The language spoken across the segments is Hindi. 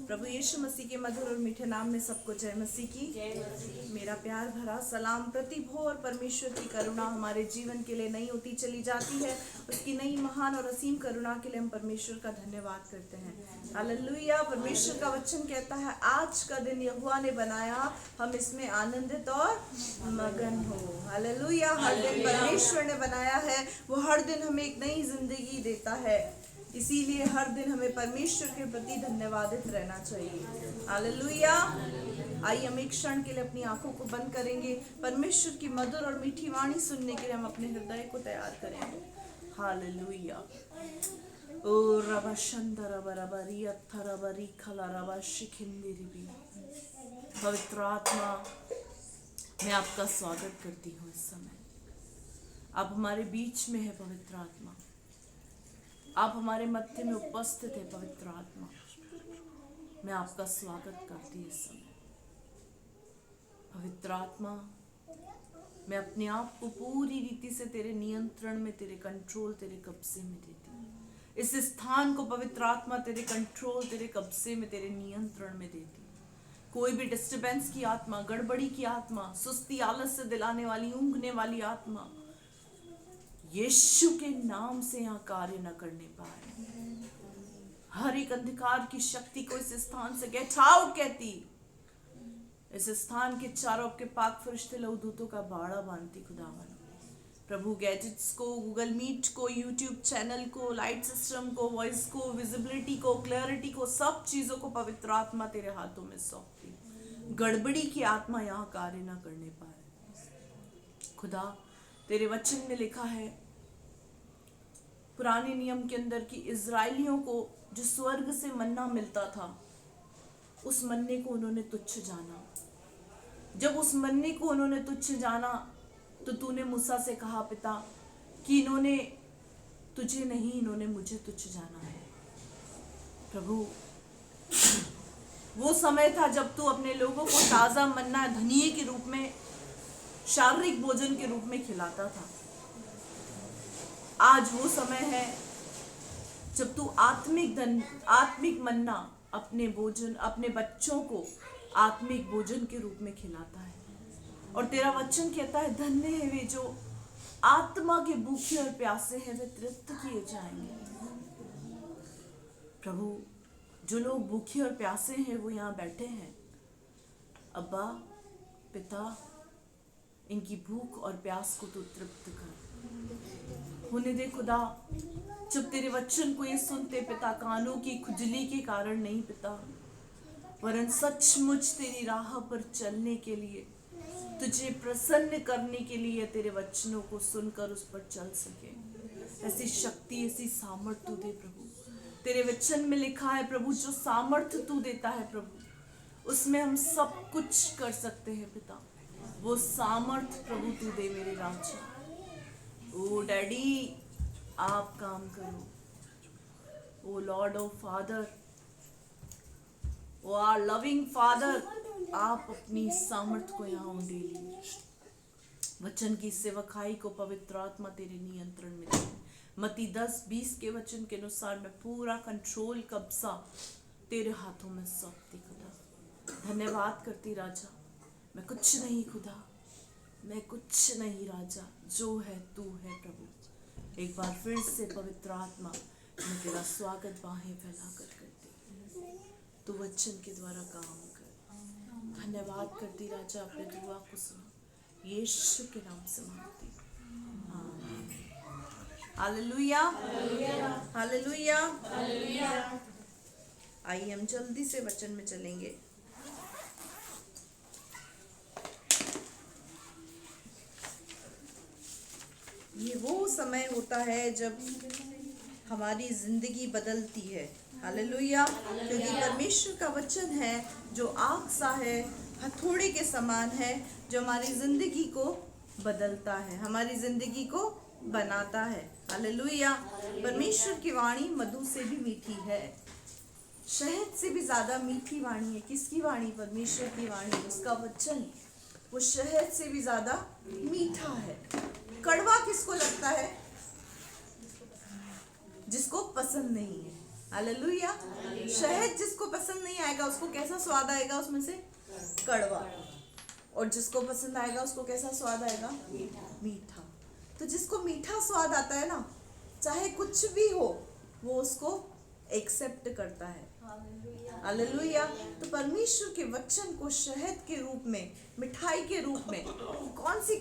प्रभु यीशु मसीह के मधुर और मीठे नाम में सबको जय मसीह की। मेरा प्यार भरा सलाम। प्रतिभोर परमेश्वर की करुणा हमारे जीवन के लिए नई होती चली जाती है। उसकी नई महान और असीम करुणा के लिए हम परमेश्वर का धन्यवाद करते हैं। हालेलुया। परमेश्वर का वचन कहता है, आज का दिन यहोवा ने बनाया, हम इसमें आनंदित और मगन हो। हालेलुया। हर दिन परमेश्वर ने बनाया है, वो हर दिन हमें एक नई जिंदगी देता है, इसीलिए हर दिन हमें परमेश्वर के प्रति धन्यवादित रहना चाहिए। हालेलुया। आइए हम एक क्षण के लिए अपनी आंखों को बंद करेंगे। परमेश्वर की मधुर और मीठी वाणी सुनने के लिए हम अपने हृदय को तैयार करेंगे। हालेलुया। ओ रबा शंदर बरबरी अथरबरी खला रबा शिखिंदिरी। पवित्र आत्मा, मैं आपका स्वागत करती हूँ। इस समय आप हमारे बीच में है। पवित्र आत्मा, आप हमारे मध्य में उपस्थित है। पवित्र आत्मा, मैं आपका स्वागत करती हूँ इस समय। पवित्र आत्मा, मैं अपने आप को पूरी रीति से तेरे नियंत्रण में, तेरे कंट्रोल, तेरे कब्जे में देती हूँ। इस स्थान को पवित्र आत्मा तेरे कंट्रोल, तेरे कब्जे में, तेरे नियंत्रण में देती हूँ। कोई भी डिस्टर्बेंस की आत्मा, गड़बड़ी की आत्मा, सुस्ती आलस से दिलाने वाली, ऊँघने वाली आत्मा, यीशु के नाम से यहाँ कार्य न करने पाए। हर एक अंधकार की शक्ति को इस स्थान से गेट आउट कहती। इस स्थान के चारों के पाक फरिश्ते लहूदूतों का बाड़ा बांधती। खुदावन प्रभु, गैजेट्स को, गूगल मीट को, यूट्यूब चैनल को, लाइट सिस्टम को, वॉइस को, विजिबिलिटी को, क्लैरिटी को, सब चीजों को पवित्र आत्मा तेरे हाथों में सौंपती। गड़बड़ी की आत्मा यहाँ कार्य न करने पाए। खुदा, तेरे वचन में लिखा है पुराने नियम के अंदर कि इजराइलियों को जो स्वर्ग से मन्ना मिलता था, उस मन्ने को उन्होंने तुच्छ जाना। जब उस मन्ने को उन्होंने तुच्छ जाना तो तूने मूसा से कहा, पिता, कि इन्होंने तुझे नहीं, इन्होंने मुझे तुच्छ जाना है। प्रभु, वो समय था जब तू अपने लोगों को ताजा मन्ना धनिये के रूप में, शारीरिक भोजन के रूप में खिलाता था। आज वो समय है जब तू आत्मिक मन्ना अपने भोजन, अपने बच्चों को आत्मिक भोजन के रूप में खिलाता है। और तेरा वचन कहता है, धन्य है वे जो आत्मा के भूखे और प्यासे हैं, वे तृप्त किए जाएंगे। प्रभु, जो लोग भूखे और प्यासे हैं वो यहाँ बैठे हैं। अब्बा, पिता, इनकी भूख और प्यास को तू तृप्त कर होने दे। खुदा, जब तेरे वचन को ये सुनते पिता, कानों की खुजली के कारण नहीं पिता, वरन सचमुच तेरी राह पर चलने के लिए, तुझे प्रसन्न करने के लिए तेरे वचनों को सुनकर उस पर चल सके, ऐसी शक्ति, ऐसी सामर्थ्य तू दे प्रभु। तेरे वचन में लिखा है प्रभु, जो सामर्थ्य तू देता है प्रभु, उसमें हम सब कुछ कर सकते हैं पिता। वो सामर्थ्य प्रभु तू दे मेरे राजा। ओ डैडी, आप काम करो। O lord of father, O our loving father, आप अपनी सामर्थ्य को यहाँ उंडेलिए। वचन की सेवकाई को पवित्र आत्मा तेरे नियंत्रण में दे। मत्ती 10:20 के वचन के अनुसार मैं पूरा कंट्रोल, कब्जा तेरे हाथों में सौंपती। खुदा, धन्यवाद करती राजा। मैं कुछ नहीं खुदा, मैं कुछ नहीं राजा, जो है तू है प्रभु। एक बार फिर से पवित्र आत्मा, मैं तेरा स्वागत बाहें फैलाकर करती। तू वचन के द्वारा काम कर। धन्यवाद करती राजा, अपने दुआ को सुन, यीशु के नाम से मांगती। Hallelujah, hallelujah, hallelujah. आइए हम जल्दी से वचन में चलेंगे। ये वो समय होता है जब हमारी जिंदगी बदलती है। हालेलुया। क्योंकि परमेश्वर का वचन है जो आग सा है, हथौड़े के समान है, जो हमारी जिंदगी को बदलता है, हमारी जिंदगी को बनाता है। हालेलुया। परमेश्वर की वाणी मधु से भी मीठी है, शहद से भी ज्यादा मीठी वाणी है। किसकी वाणी? परमेश्वर की वाणी। उसका वचन वो शहद से भी ज्यादा मीठा है। कड़वा किसको लगता है? जिसको पसंद नहीं है। हालेलुया। शहद जिसको पसंद नहीं आएगा उसको कैसा स्वाद आएगा, उसमें से कड़वा। और जिसको पसंद आएगा उसको कैसा स्वाद आएगा, मीठा। तो जिसको मीठा स्वाद आता है ना, चाहे कुछ भी हो वो उसको एक्सेप्ट करता है। हालेलुया। तो परमेश्वर के वचन को शहद के रूप में, मिठाई के रूप में,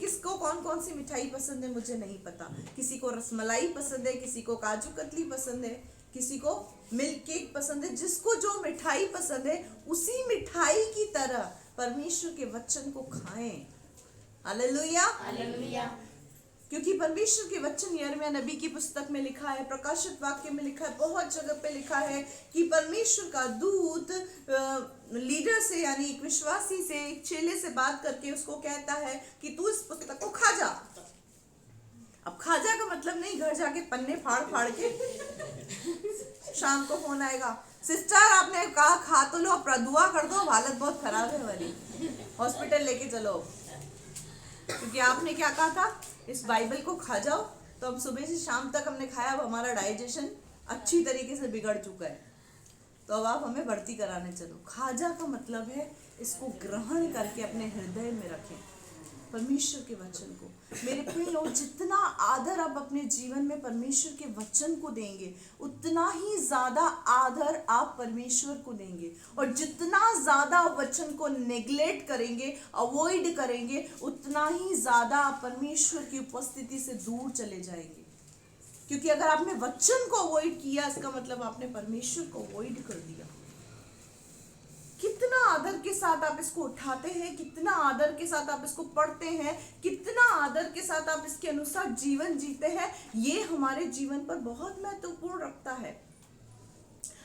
किसको कौन कौन सी मिठाई पसंद है मुझे नहीं पता। किसी को रसमलाई पसंद है, किसी को काजू कतली पसंद है, किसी को मिल्क केक पसंद है। जिसको जो मिठाई पसंद है उसी मिठाई की तरह परमेश्वर के वचन को खाएं। हालेलुया। क्योंकि परमेश्वर के वचन यिर्मयाह नबी की पुस्तक में लिखा है, प्रकाशित वाक्य में लिखा है, बहुत जगह पे लिखा है कि परमेश्वर का दूत लीडर से, यानी एक विश्वासी से, एक चेले से बात करके उसको कहता है कि तू इस पुस्तक को खा जा। अब खा जा का मतलब नहीं घर जाके पन्ने फाड़ फाड़ के शाम को फोन आएगा, सिस्टर आपने कहा खा तो लो, अब दुआ कर दो, हालत बहुत खराब है वाली, हॉस्पिटल लेके चलो। क्योंकि आपने क्या कहा था, इस बाइबल को खा जाओ। तो अब सुबह से शाम तक हमने खाया, अब हमारा डाइजेशन अच्छी तरीके से बिगड़ चुका है, तो अब आप हमें भर्ती कराने चलो। खाजा का मतलब है इसको ग्रहण करके अपने हृदय में रखें परमेश्वर के वचन को। मेरे प्रिय लोग, जितना आदर आप अपने जीवन में परमेश्वर के वचन को देंगे, उतना ही ज्यादा आदर आप परमेश्वर को देंगे। और जितना ज्यादा वचन को नेग्लेक्ट करेंगे, अवॉइड करेंगे, उतना ही ज्यादा आप परमेश्वर की उपस्थिति से दूर चले जाएंगे। क्योंकि अगर आपने वचन को अवॉइड किया, इसका मतलब आपने परमेश्वर को अवॉइड कर दिया। कितना आदर के साथ आप इसको उठाते हैं, कितना आदर के साथ आप इसको पढ़ते हैं, कितना आदर के साथ आप इसके अनुसार जीवन जीते हैं, ये हमारे जीवन पर बहुत महत्वपूर्ण रखता है।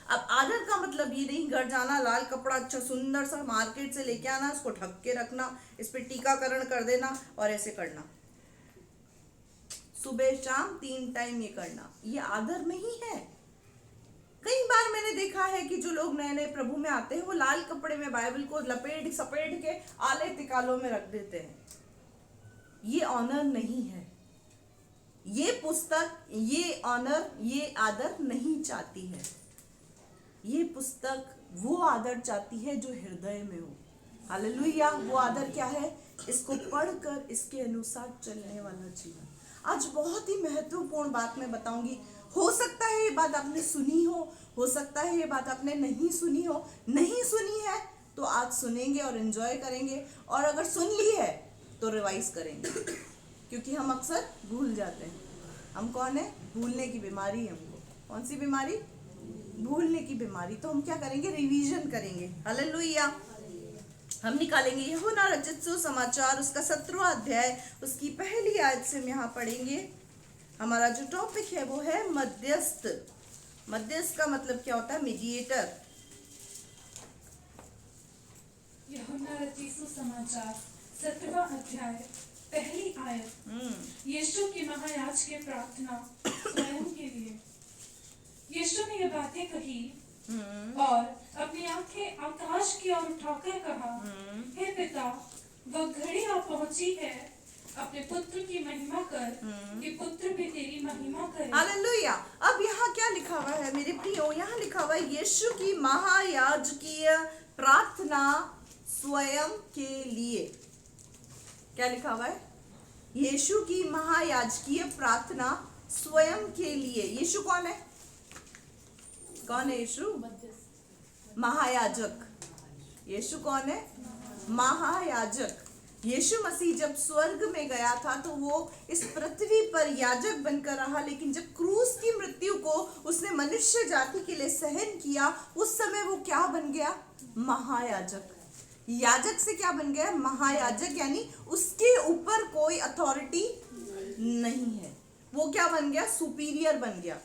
अब आदर का मतलब ये नहीं घर जाना, लाल कपड़ा अच्छा सुंदर सा मार्केट से लेके आना, इसको ढक के रखना, इस पे टीकाकरण कर देना और ऐसे करना, सुबह शाम 3 टाइम ये करना, ये आदर नहीं है। कई बार मैंने देखा है कि जो लोग नए नए प्रभु में आते हैं वो लाल कपड़े में बाइबल को लपेट सपेट के आले तिकालों में रख देते हैं। ये ऑनर नहीं है। ये पुस्तक, ये ऑनर, ये आदर नहीं चाहती है। ये पुस्तक वो आदर चाहती है जो हृदय में हो। हालेलुया। वो आदर क्या है? इसको पढ़कर इसके अनुसार चलने वाला जीवन। आज बहुत ही महत्वपूर्ण बात मैं बताऊंगी। हो सकता है ये बात आपने सुनी हो सकता है ये बात आपने नहीं सुनी हो। नहीं सुनी है तो आज सुनेंगे और एंजॉय करेंगे, और अगर सुन ली है तो रिवाइज करेंगे, क्योंकि हम अक्सर भूल जाते हैं। हम कौन है? भूलने की बीमारी है हमको। कौन सी बीमारी? भूलने की बीमारी। तो हम क्या करेंगे? रिवीजन करेंगे। हालेलुया। हम निकालेंगे यूहन्ना रचित सुसमाचार, उसका 17वां अध्याय, उसकी पहली आयत से हम यहाँ पढ़ेंगे। हमारा जो टॉपिक है वो है मध्यस्थ। मध्यस्थ का मतलब क्या होता है? मीडिएटर। यूहन्ना रचित सुसमाचार 17वां अध्याय, पहली आयत। यीशु की महायाजक की प्रार्थना स्वयं के लिए। यीशु ने ये बातें कही और अपनी आंखें आकाश की ओर उठाकर कहा, हे पिता, वह घड़ी आ पहुंची है, अपने पुत्र की महिमा कर कि पुत्र भी तेरी महिमा करे। हालेलुया। अब यहाँ क्या लिखा हुआ है मेरे प्रियो? यहाँ लिखा हुआ है यीशु की महायाजकीय प्रार्थना स्वयं के लिए। क्या लिखा हुआ है? यीशु की महायाजकीय प्रार्थना स्वयं के लिए। यीशु कौन है? कौन है यीशु? महायाजक। यीशु कौन है? महायाजक। यीशु मसीह जब स्वर्ग में गया था तो वो इस पृथ्वी पर याजक बनकर रहा, लेकिन जब क्रूस की मृत्यु को उसने मनुष्य जाति के लिए सहन किया, उस समय वो क्या बन गया? महायाजक। याजक से क्या बन गया? महायाजक। यानी उसके ऊपर कोई अथॉरिटी नहीं है। वो क्या बन गया? सुपीरियर बन गया।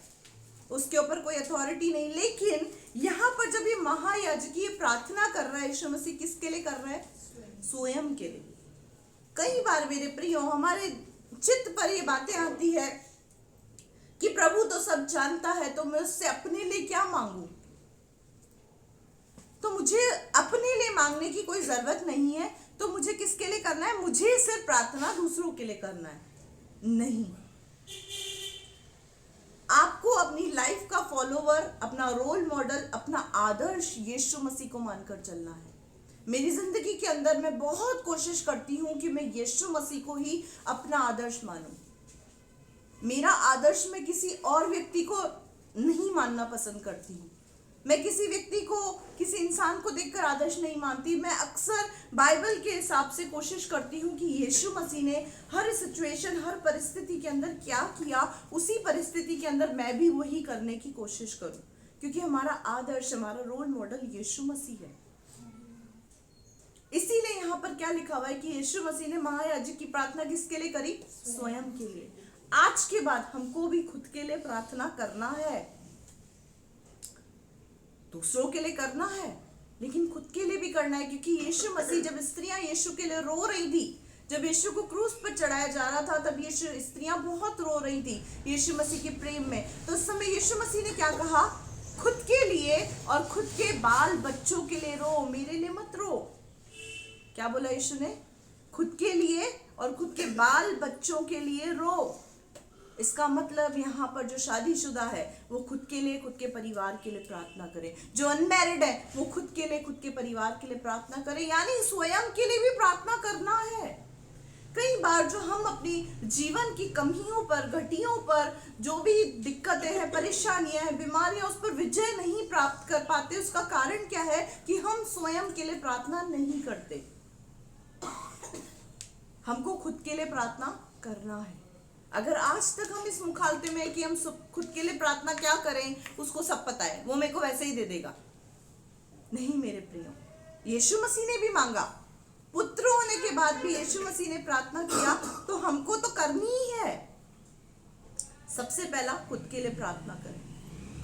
उसके ऊपर कोई अथॉरिटी नहीं। लेकिन यहाँ पर जब ये महायाजकीय प्रार्थना कर रहा है यीशु मसीह, किसके लिए कर रहा है? स्वयं के लिए। कई बार मेरे प्रियो हमारे चित्त पर ये बातें आती है कि प्रभु तो सब जानता है, तो मैं उससे अपने लिए क्या मांगू? तो मुझे अपने लिए मांगने की कोई जरूरत नहीं है। तो मुझे किसके लिए करना है? मुझे सिर्फ प्रार्थना दूसरों के लिए करना है? नहीं। आपको अपनी लाइफ का फॉलोवर, अपना रोल मॉडल, अपना आदर्श यीशु मसीह को मानकर चलना है। मेरी जिंदगी के अंदर मैं बहुत कोशिश करती हूं कि मैं यीशु मसीह को ही अपना आदर्श मानूं। मेरा आदर्श मैं किसी और व्यक्ति को नहीं मानना पसंद करती हूँ। मैं किसी व्यक्ति को, किसी इंसान को देखकर आदर्श नहीं मानती। मैं अक्सर बाइबल के हिसाब से कोशिश करती हूँ कि यीशु मसीह ने हर सिचुएशन, हर परिस्थिति के अंदर क्या किया, उसी परिस्थिति के अंदर मैं भी वही करने की कोशिश करूँ, क्योंकि हमारा आदर्श, हमारा रोल मॉडल यीशु मसीह है। इसीलिए यहाँ पर क्या लिखा हुआ है कि यीशु मसीह ने महायाजक की प्रार्थना किसके लिए करी? स्वयं के लिए। आज के बाद हमको भी खुद के लिए प्रार्थना करना है, दूसरों के लिए करना है, लेकिन खुद के लिए भी करना है। क्योंकि यीशु मसीह, जब स्त्रियां यीशु के लिए रो रही थी, जब यीशु को क्रूस पर चढ़ाया जा रहा था, तब यीशु स्त्रियां बहुत रो रही थी यीशु मसीह के प्रेम में। तो उस समय यीशु मसीह ने क्या कहा? खुद के लिए और खुद के बाल बच्चों के लिए रो, मेरे लिए मत रो। क्या बोला यीशु ने? खुद के लिए और खुद के बाल बच्चों के लिए रो। इसका मतलब यहाँ पर जो शादीशुदा है वो खुद के लिए, खुद के परिवार के लिए प्रार्थना करे। जो अनमैरिड है वो खुद के लिए, खुद के परिवार के लिए प्रार्थना करे, यानी स्वयं के लिए भी प्रार्थना करना है। कई बार जो हम अपनी जीवन की कमियों पर, घटियों पर, जो भी दिक्कतें हैं, परेशानियां हैं, बीमारियां, उस पर विजय नहीं प्राप्त कर पाते, उसका कारण क्या है? कि हम स्वयं के लिए प्रार्थना नहीं करते। हमको खुद के लिए प्रार्थना करना है। अगर आज तक हम इस मुखालते में कि हम खुद के लिए प्रार्थना क्या करें, उसको सब पता है, वो मेरे को वैसे ही दे देगा, नहीं मेरे प्रियो, यीशु मसीह ने भी मांगा, पुत्र होने के बाद भी यीशु मसीह ने प्रार्थना किया, तो हमको तो करनी ही है। सबसे पहला खुद के लिए प्रार्थना करें,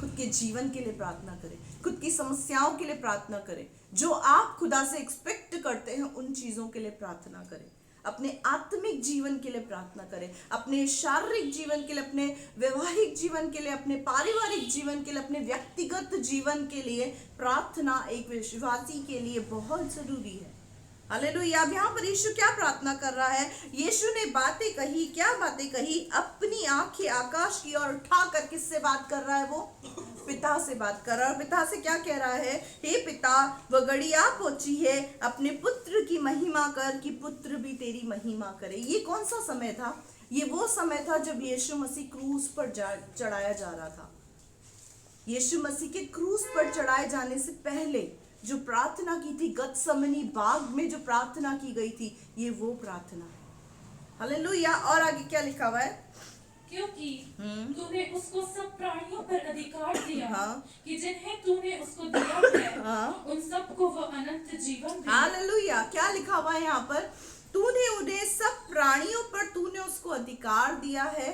खुद के जीवन के लिए प्रार्थना करें, खुद की समस्याओं के लिए प्रार्थना करें, जो आप खुदा से एक्सपेक्ट करते हैं उन चीजों के लिए प्रार्थना करें। अपने आत्मिक जीवन के लिए प्रार्थना करें, अपने शारीरिक जीवन के लिए, अपने वैवाहिक जीवन के लिए, अपने पारिवारिक जीवन के लिए, अपने व्यक्तिगत जीवन के लिए प्रार्थना एक विश्वासी के लिए बहुत जरूरी है। हालेलुया। अब यहाँ पर यीशु क्या प्रार्थना कर रहा है? यीशु ने बातें कही, क्या बातें कही? अपनी आंखें आकाश की ओर उठाकर किससे बात कर रहा है? वो पिता से बात कर रहा है। और पिता से क्या कह रहा है? हे पिता, वह घड़ी आ पहुंची है, अपने पुत्र की महिमा कर कि पुत्र भी तेरी महिमा करे। ये कौन सा समय था? ये वो समय था जब यीशु मसीह क्रूस पर चढ़ाया जा रहा था। यीशु मसीह के क्रूस पर चढ़ाए जाने से पहले जो प्रार्थना की थी, गतसमनी बाग में जो प्रार्थना की गई थी, ये वो प्रार्थना है। हालेलुया। और आगे क्या लिखा हुआ है? क्योंकि तूने उसको सब प्राणियों पर अधिकार दिया, हाँ। कि जिन्हें तूने उसको दिया है, हाँ। उन सबको वो अनंत जीवन दे। हालेलुया। क्या लिखा हुआ है यहाँ पर? तूने उन्हें सब प्राणियों पर तूने उसको अधिकार दिया है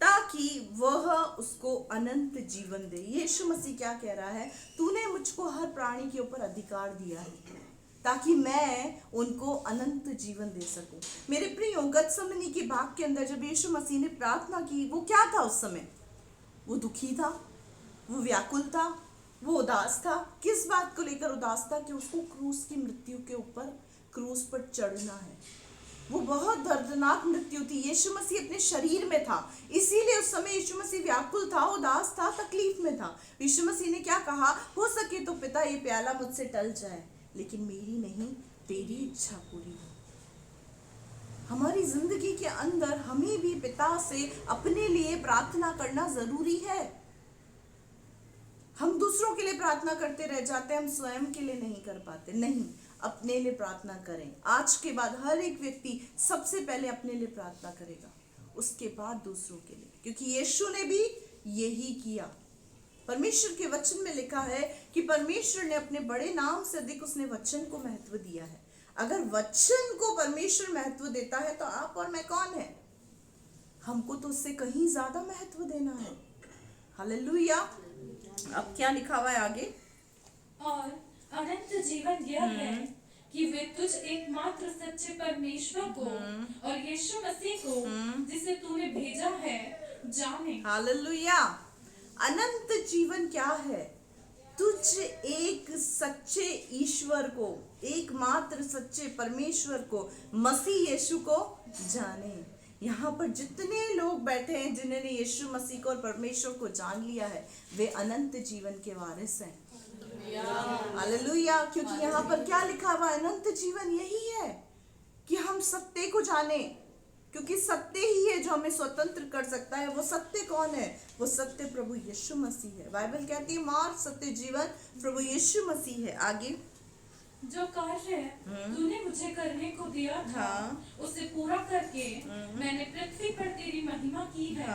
ताकि वह उसको अनंत जीवन दे। यीशु मसीह क्या कह रहा है? तूने मुझको हर प्राणी के ऊपर अधिकार दिया है ताकि मैं उनको अनंत जीवन दे सकूं। मेरे प्रियो, गतसमनी की बाग के अंदर जब यीशु मसीह ने प्रार्थना की, वो क्या था उस समय? वो दुखी था, वो व्याकुल था, वो उदास था। किस बात को लेकर उदास था? कि उसको क्रूस की मृत्यु के ऊपर, क्रूस पर चढ़ना है। वो बहुत दर्दनाक मृत्यु थी। यीशु मसीह अपने शरीर में था, इसीलिए उस समय यीशु मसीह व्याकुल था, उदास था, तकलीफ में था। यीशु मसीह ने क्या कहा? हो सके तो पिता, ये प्याला मुझसे टल जाए, लेकिन मेरी नहीं, तेरी इच्छा पूरी हो। हमारी जिंदगी के अंदर हमें भी पिता से अपने लिए प्रार्थना करना जरूरी है। हम दूसरों के लिए प्रार्थना करते रह जाते हैं, हम स्वयं के लिए नहीं कर पाते। नहीं, अपने लिए प्रार्थना करें। आज के बाद हर एक व्यक्ति सबसे पहले अपने लिए प्रार्थना करेगा, उसके बाद दूसरों के लिए, क्योंकि यीशु ने भी यही किया। परमेश्वर के वचन में लिखा है कि परमेश्वर ने अपने बड़े नाम से अधिक उसने वचन को महत्व दिया है। अगर वचन को परमेश्वर महत्व देता है तो आप और मैं कौन है? हमको तो उससे कहीं ज्यादा महत्व देना है। हालेलुया। अब क्या लिखा हुआ है आगे? और अनंत जीवन यह है कि वे तुझ एकमात्र सच्चे परमेश्वर को और यीशु मसीह को, जिसे तूने भेजा है, जाने। हालेलुया। अनंत जीवन क्या है? तुझ एक सच्चे ईश्वर को, एकमात्र सच्चे परमेश्वर को, मसीह यीशु को जाने। यहाँ पर जितने लोग बैठे हैं जिन्होंने यीशु मसीह को और परमेश्वर को जान लिया है, वे अनंत जीवन के वारिस हैं। हालेलुया। क्योंकि यहाँ पर क्या लिखा हुआ, अनंत जीवन यही है कि हम सत्य को जाने, क्योंकि सत्य ही है जो हमें स्वतंत्र कर सकता है। वो सत्य कौन है? वो सत्य प्रभु यीशु मसीह है। बाइबल कहती है मार्ग, सत्य, जीवन प्रभु यीशु मसीह है। आगे, जो कार्य तूने मुझे करने को दिया था, उसे पूरा करके मैंने पृथ्वी पर तेरी महिमा की है।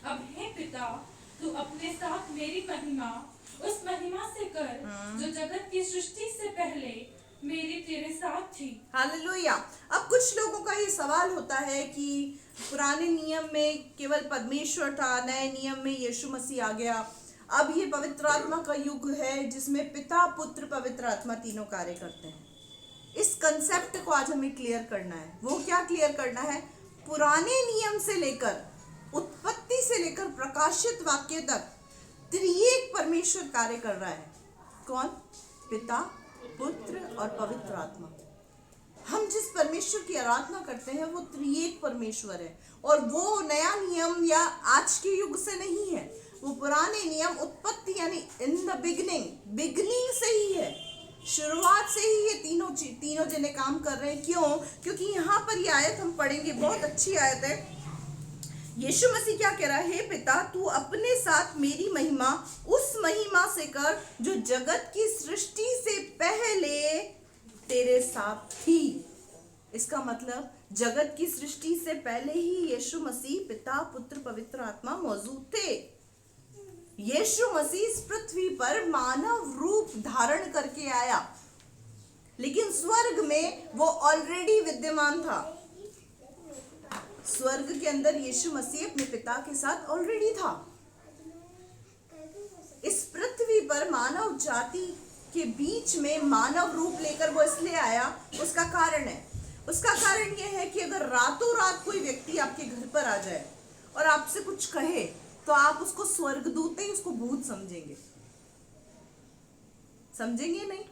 अब हे पिता, तू अपने साथ मेरी महिमा उस महिमा से कर जो जगत की सृष्टि से पहले मेरी तेरे साथ थी। हालेलुया। अब कुछ लोगों का ये सवाल होता है कि पुराने नियम में केवल परमेश्वर था, नए नियम में यीशु मसीह आ गया, अब ये पवित्र आत्मा का युग है जिसमें पिता, पुत्र, पवित्र आत्मा तीनों कार्य करते हैं। इस कंसेप्ट को आज हमें क्लियर करना है। वो क्या क्लियर करना है? पुराने नियम से लेकर, उत्पत्ति से लेकर प्रकाशित वाक्य तक त्रिएक परमेश्वर कार्य कर रहा है। कौन? पिता, पुत्र और पवित्र आत्मा। हम जिस परमेश्वर की आराधना करते हैं वो त्रिएक परमेश्वर है, और वो नया नियम या आज के युग से नहीं है। वो पुराने नियम, उत्पत्ति यानी इन द बिगनिंग से ही है, शुरुआत से ही ये तीनों जने काम कर रहे हैं। क्यों? क्योंकि यहाँ पर ये आयत हम पढ़ेंगे, बहुत अच्छी आयत है। यीशु मसीह क्या कह रहा है? हे पिता, तू अपने साथ मेरी महिमा उस महिमा से कर जो जगत की सृष्टि से पहले तेरे साथ थी। इसका मतलब जगत की सृष्टि से पहले ही यीशु मसीह, पिता, पुत्र, पवित्र आत्मा मौजूद थे। यीशु मसीह इस पृथ्वी पर मानव रूप धारण करके आया, लेकिन स्वर्ग में वो ऑलरेडी विद्यमान था। स्वर्ग के अंदर यीशु मसीह अपने पिता के साथ ऑलरेडी था। इस पृथ्वी पर मानव जाति के बीच में मानव रूप लेकर वो इसलिए आया, उसका कारण यह है कि अगर रातों रात कोई व्यक्ति आपके घर पर आ जाए और आपसे कुछ कहे, तो आप उसको स्वर्गदूत नहीं, उसको भूत समझेंगे नहीं।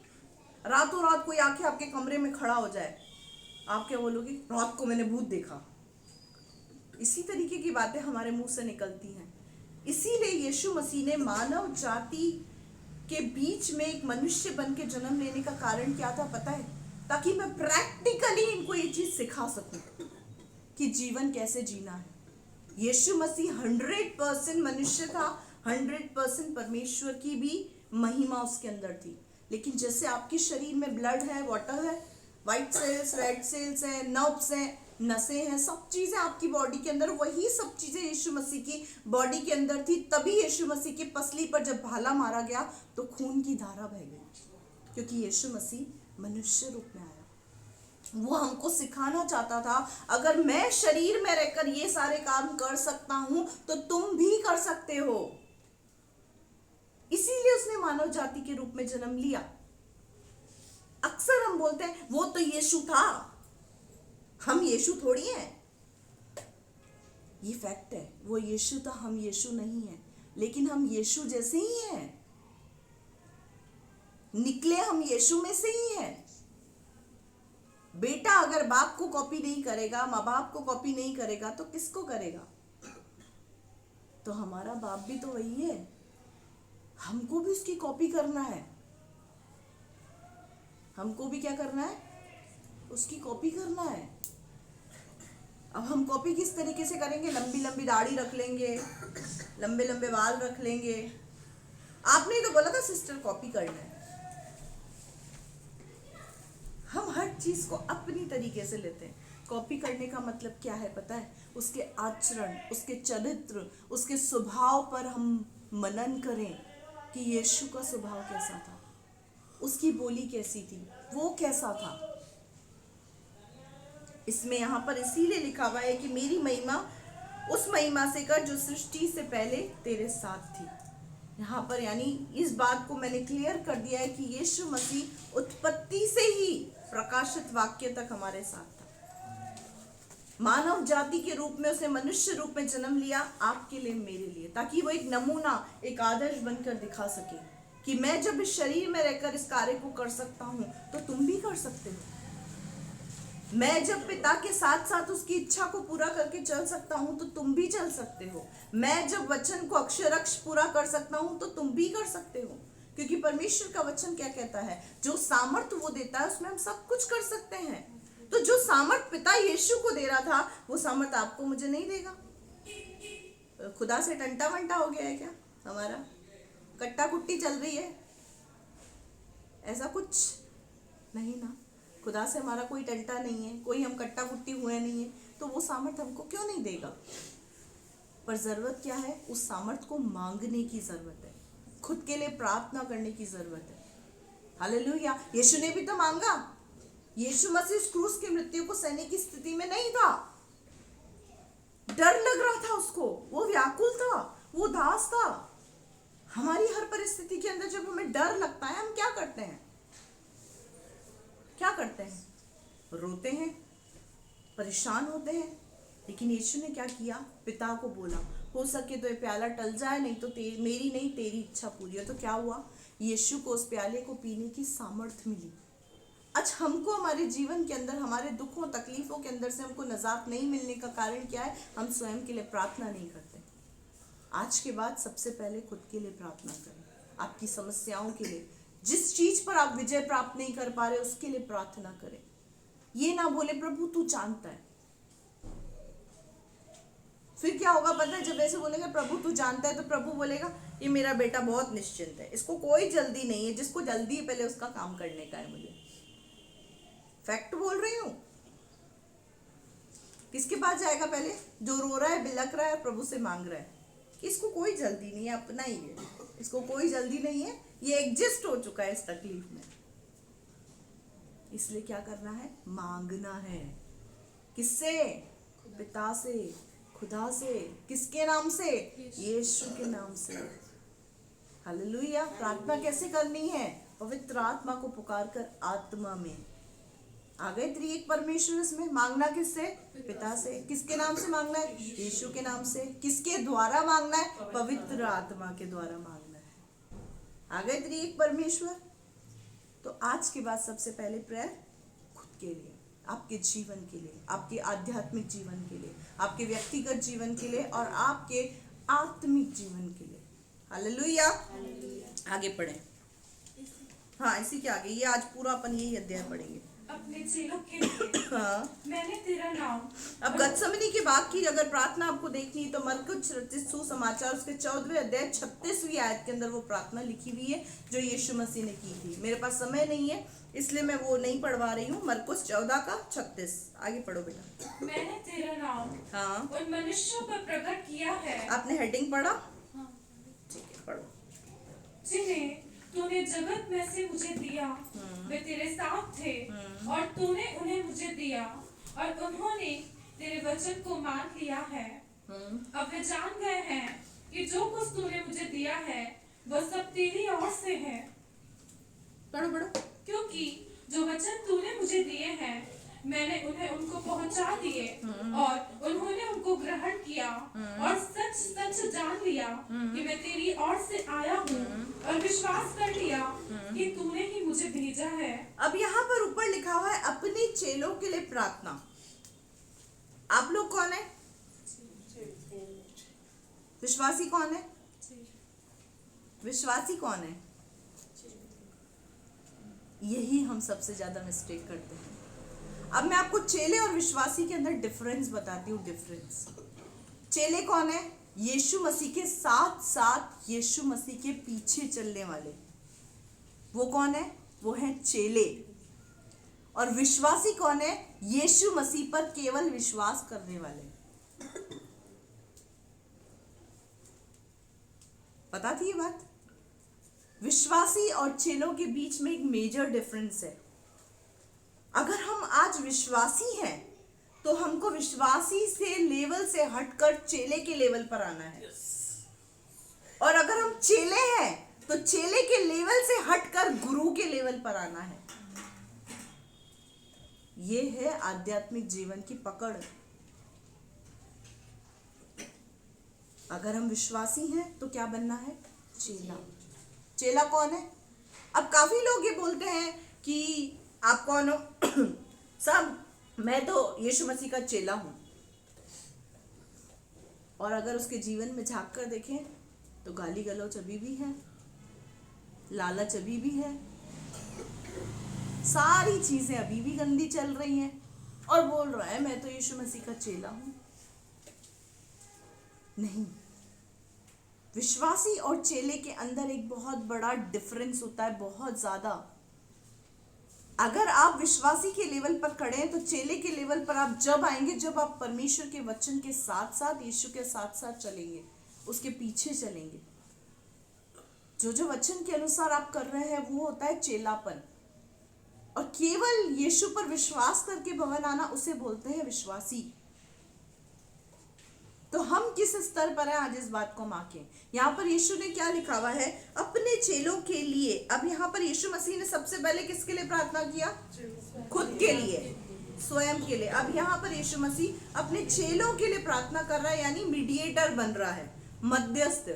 रातों रात कोई आके आपके कमरे में खड़ा हो जाए, आप क्या बोलोगे? रात को मैंने भूत देखा। इसी तरीके की बातें हमारे मुंह से निकलती हैं। इसीलिए यीशु मसीह ने मानव जाति के बीच में एक मनुष्य बन के जन्म लेने का कारण क्या था पता है? ताकि मैं प्रैक्टिकली इनको ये चीज सिखा सकूं कि जीवन कैसे जीना है। यीशु मसीह 100% मनुष्य था, 100% परमेश्वर की भी महिमा उसके अंदर थी। लेकिन जैसे आपके शरीर में ब्लड है, वाटर है, व्हाइट सेल्स, रेड सेल्स है, नर्व्स हैं, नसें हैं, सब चीजें आपकी बॉडी के अंदर, वही सब चीजें यीशु मसीह की बॉडी के अंदर थी। तभी यीशु मसीह की पसली पर जब भाला मारा गया तो खून की धारा बह गई, क्योंकि यीशु मसीह मनुष्य रूप में आया। वो हमको सिखाना चाहता था, अगर मैं शरीर में रहकर ये सारे काम कर सकता हूं तो तुम भी कर सकते हो। इसीलिए उसने मानव जाति के रूप में जन्म लिया। अक्सर हम बोलते हैं वो तो यीशु था, हम यीशु थोड़ी हैं। ये फैक्ट है, वो यीशु था, हम यीशु नहीं है, लेकिन हम यीशु जैसे ही हैं, निकले हम यीशु में से ही हैं। बेटा अगर बाप को कॉपी नहीं करेगा, माँ बाप को कॉपी नहीं करेगा, तो किसको करेगा? तो हमारा बाप भी तो वही है, हमको भी उसकी कॉपी करना है। हमको भी क्या करना है? उसकी कॉपी करना है। अब हम कॉपी किस तरीके से करेंगे? लंबी लंबी दाढ़ी रख लेंगे, लंबे लंबे बाल रख लेंगे। आपने तो बोला था सिस्टर कॉपी करना है। हम हर चीज को अपनी तरीके से लेते हैं। कॉपी करने का मतलब क्या है पता है? उसके आचरण, उसके चरित्र, उसके स्वभाव पर हम मनन करें कि यीशु का स्वभाव कैसा था, उसकी बोली कैसी थी, वो कैसा था। इसमें यहाँ पर इसीलिए लिखा हुआ है कि मेरी महिमा उस महिमा से कर जो सृष्टि से पहले तेरे साथ थी। यहाँ पर यानी इस बात को मैंने क्लियर कर दिया है कि यीशु मसीह उत्पत्ति से ही प्रकाशित वाक्य तक हमारे साथ था। मानव जाति के रूप में उसने मनुष्य रूप में जन्म लिया, आपके लिए, मेरे लिए, ताकि वो एक नमूना, एक आदर्श बनकर दिखा सके कि मैं जब इस शरीर में रहकर इस कार्य को कर सकता हूँ तो तुम भी कर सकते हो। मैं जब पिता के साथ साथ उसकी इच्छा को पूरा करके चल सकता हूं तो तुम भी चल सकते हो। मैं जब वचन को अक्षरक्ष पूरा कर सकता हूं तो तुम भी कर सकते हो, क्योंकि परमेश्वर का वचन क्या कहता है, जो सामर्थ वो देता है उसमें हम सब कुछ कर सकते हैं। तो जो सामर्थ पिता यीशु को दे रहा था वो सामर्थ आपको मुझे नहीं देगा। खुदा से टंटा वंटा हो गया है क्या हमारा, कट्टा कुट्टी चल रही है? ऐसा कुछ नहीं ना, खुदा से हमारा कोई टंटा नहीं है, कोई हम कट्टा कुट्टी हुए नहीं है, तो वो सामर्थ हमको क्यों नहीं देगा? पर जरूरत क्या है? उस सामर्थ को मांगने की जरूरत है, खुद के लिए प्रार्थना करने की जरूरत है। हालेलुया। यीशु ने भी तो मांगा। यीशु मसीह उस क्रूस की मृत्यु को सहने की स्थिति में नहीं था, डर लग रहा था उसको, वो व्याकुल था, वो दास था। हमारी हर परिस्थिति के अंदर जब हमें डर लगता है हम क्या करते हैं? क्या करते हैं? रोते हैं, परेशान होते हैं। लेकिन यीशु ने क्या किया? पिता को बोला, हो सके तो ये प्याला टल जाए, नहीं तो मेरी नहीं तेरी इच्छा पूरी हो। तो क्या हुआ? यीशु को उस प्याले को पीने की सामर्थ मिली। आज हमको हमारे जीवन के अंदर, हमारे दुखों तकलीफों के अंदर से हमको निजात नहीं मिलने का कारण क्या है? हम स्वयं के लिए प्रार्थना नहीं करते। आज के बाद सबसे पहले खुद के लिए प्रार्थना करें, आपकी समस्याओं के लिए, जिस चीज पर आप विजय प्राप्त नहीं कर पा रहे उसके लिए प्रार्थना करें। ये ना बोले प्रभु तू जानता है। फिर क्या होगा पता है? जब ऐसे बोलेगा प्रभु तू जानता है, तो प्रभु बोलेगा ये मेरा बेटा बहुत निश्चिंत है, इसको कोई जल्दी नहीं है, जिसको जल्दी है पहले उसका काम करने का है। मुझे फैक्ट बोल रही हूं। किसके पास जाएगा पहले? जो रो रहा है, बिलक रहा है, प्रभु से मांग रहा है कि इसको कोई जल्दी नहीं है, अपना ही है, इसको कोई जल्दी नहीं है, ये एग्जिस्ट हो चुका है इस तकलीफ में। इसलिए क्या करना है? मांगना है। किससे? पिता से, खुदा से। किसके नाम से? यीशु के नाम से। हालेलुया। प्रार्थना कैसे करनी है? पवित्र आत्मा को पुकार कर आत्मा में। आ गए त्रिएक परमेश्वर। इसमें मांगना किससे? पिता से। किसके नाम से मांगना है? यीशु के नाम से। किसके द्वारा मांगना है? पवित्र आत्मा के द्वारा मांगना है। आ गए त्रिएक परमेश्वर। तो आज के बाद सबसे पहले प्रेयर खुद के लिए, आपके जीवन के लिए, आपके आध्यात्मिक जीवन के लिए, आपके व्यक्तिगत जीवन के लिए और आपके आत्मिक जीवन के लिए। हालेलुया। आगे पढ़ें। हाँ, इसी के आगे, ये आज पूरा अपन यही अध्याय पढ़ेंगे। अपने चेलों के लिए हाँ, मैंने तेरा नाम। अब गतसमनी के बाद की अगर प्रार्थना आपको देखनी है तो मरकुस रचित सुसमाचार उसके 14वें अध्याय 36वीं आयत के अंदर वो प्रार्थना लिखी हुई है जो यीशु मसीह ने की थी। मेरे पास समय नहीं है इसलिए मैं वो नहीं पढ़वा रही हूँ। मरकुस 14:36। आगे पढ़ो बेटा। मैंने तेरा नाम हाँ, उन मनुष्यों पर प्रकट किया है। आपने हेडिंग पढ़ा? हाँ। ठीक है, पढ़ो। जिन्हें तूने जगत में से मुझे दिया, वे तेरे साथ थे और तूने उन्हें मुझे दिया और उन्होंने तेरे वचन को मान लिया है। अब वे जान गए हैं कि जो कुछ तूने मुझे दिया है वह सब तेरी ओर से है। पढ़ो पढ़ो। क्योंकि जो वचन तूने मुझे दिए हैं मैंने उन्हें उनको पहुंचा दिए और उन्होंने उनको ग्रहण किया और सच सच जान लिया कि मैं तेरी ओर से आया हूँ और विश्वास कर लिया कि तूने ही मुझे भेजा है। अब यहाँ पर ऊपर लिखा हुआ है अपने चेलों के लिए प्रार्थना। आप लोग कौन है? विश्वासी कौन है? विश्वासी कौन है? यही हम सबसे ज्यादा मिस्टेक करते हैं। अब मैं आपको चेले और विश्वासी के अंदर डिफरेंस बताती हूँ। डिफरेंस, चेले कौन है? यीशु मसीह के साथ साथ यीशु मसीह के पीछे चलने वाले, वो कौन है? वो है चेले। और विश्वासी कौन है? यीशु मसीह पर केवल विश्वास करने वाले। पता थी ये बात? विश्वासी और चेलों के बीच में एक मेजर डिफरेंस है। अगर हम आज विश्वासी हैं तो हमको विश्वासी से लेवल से हटकर चेले के लेवल पर आना है। और अगर हम चेले हैं तो चेले के लेवल से हटकर गुरु के लेवल पर आना है। ये है आध्यात्मिक जीवन की पकड़। अगर हम विश्वासी हैं तो क्या बनना है? चेला। चेला कौन है? अब काफी लोग ये बोलते हैं कि आप कौन हो? सब मैं तो यीशु मसीह का चेला हूं। और अगर उसके जीवन में झांक कर देखें तो गाली गलौज अभी भी है, लालच अभी भी है, सारी चीजें अभी भी गंदी चल रही हैं, और बोल रहा है मैं तो यीशु मसीह का चेला हूं। नहीं, विश्वासी और चेले के अंदर एक बहुत बड़ा डिफरेंस होता है, बहुत ज्यादा। अगर आप विश्वासी के लेवल पर खड़े हैं तो चेले के लेवल पर आप जब आएंगे जब आप परमेश्वर के वचन के साथ साथ यीशु के साथ साथ चलेंगे, उसके पीछे चलेंगे। जो जो वचन के अनुसार आप कर रहे हैं वो होता है चेलापन। और केवल यीशु पर विश्वास करके भवन आना उसे बोलते हैं विश्वासी। तो हम किस स्तर पर हैं आज इस बात को मांके। यहाँ पर यीशु ने क्या लिखा हुआ है, अपने चेलों के लिए। अब यहाँ पर यीशु मसीह ने सबसे पहले किसके लिए प्रार्थना किया, खुद के लिए, स्वयं के लिए। अब यहाँ पर यीशु मसीह अपने चेलों के लिए प्रार्थना कर रहा है, यानी मीडिएटर बन रहा है, मध्यस्थ।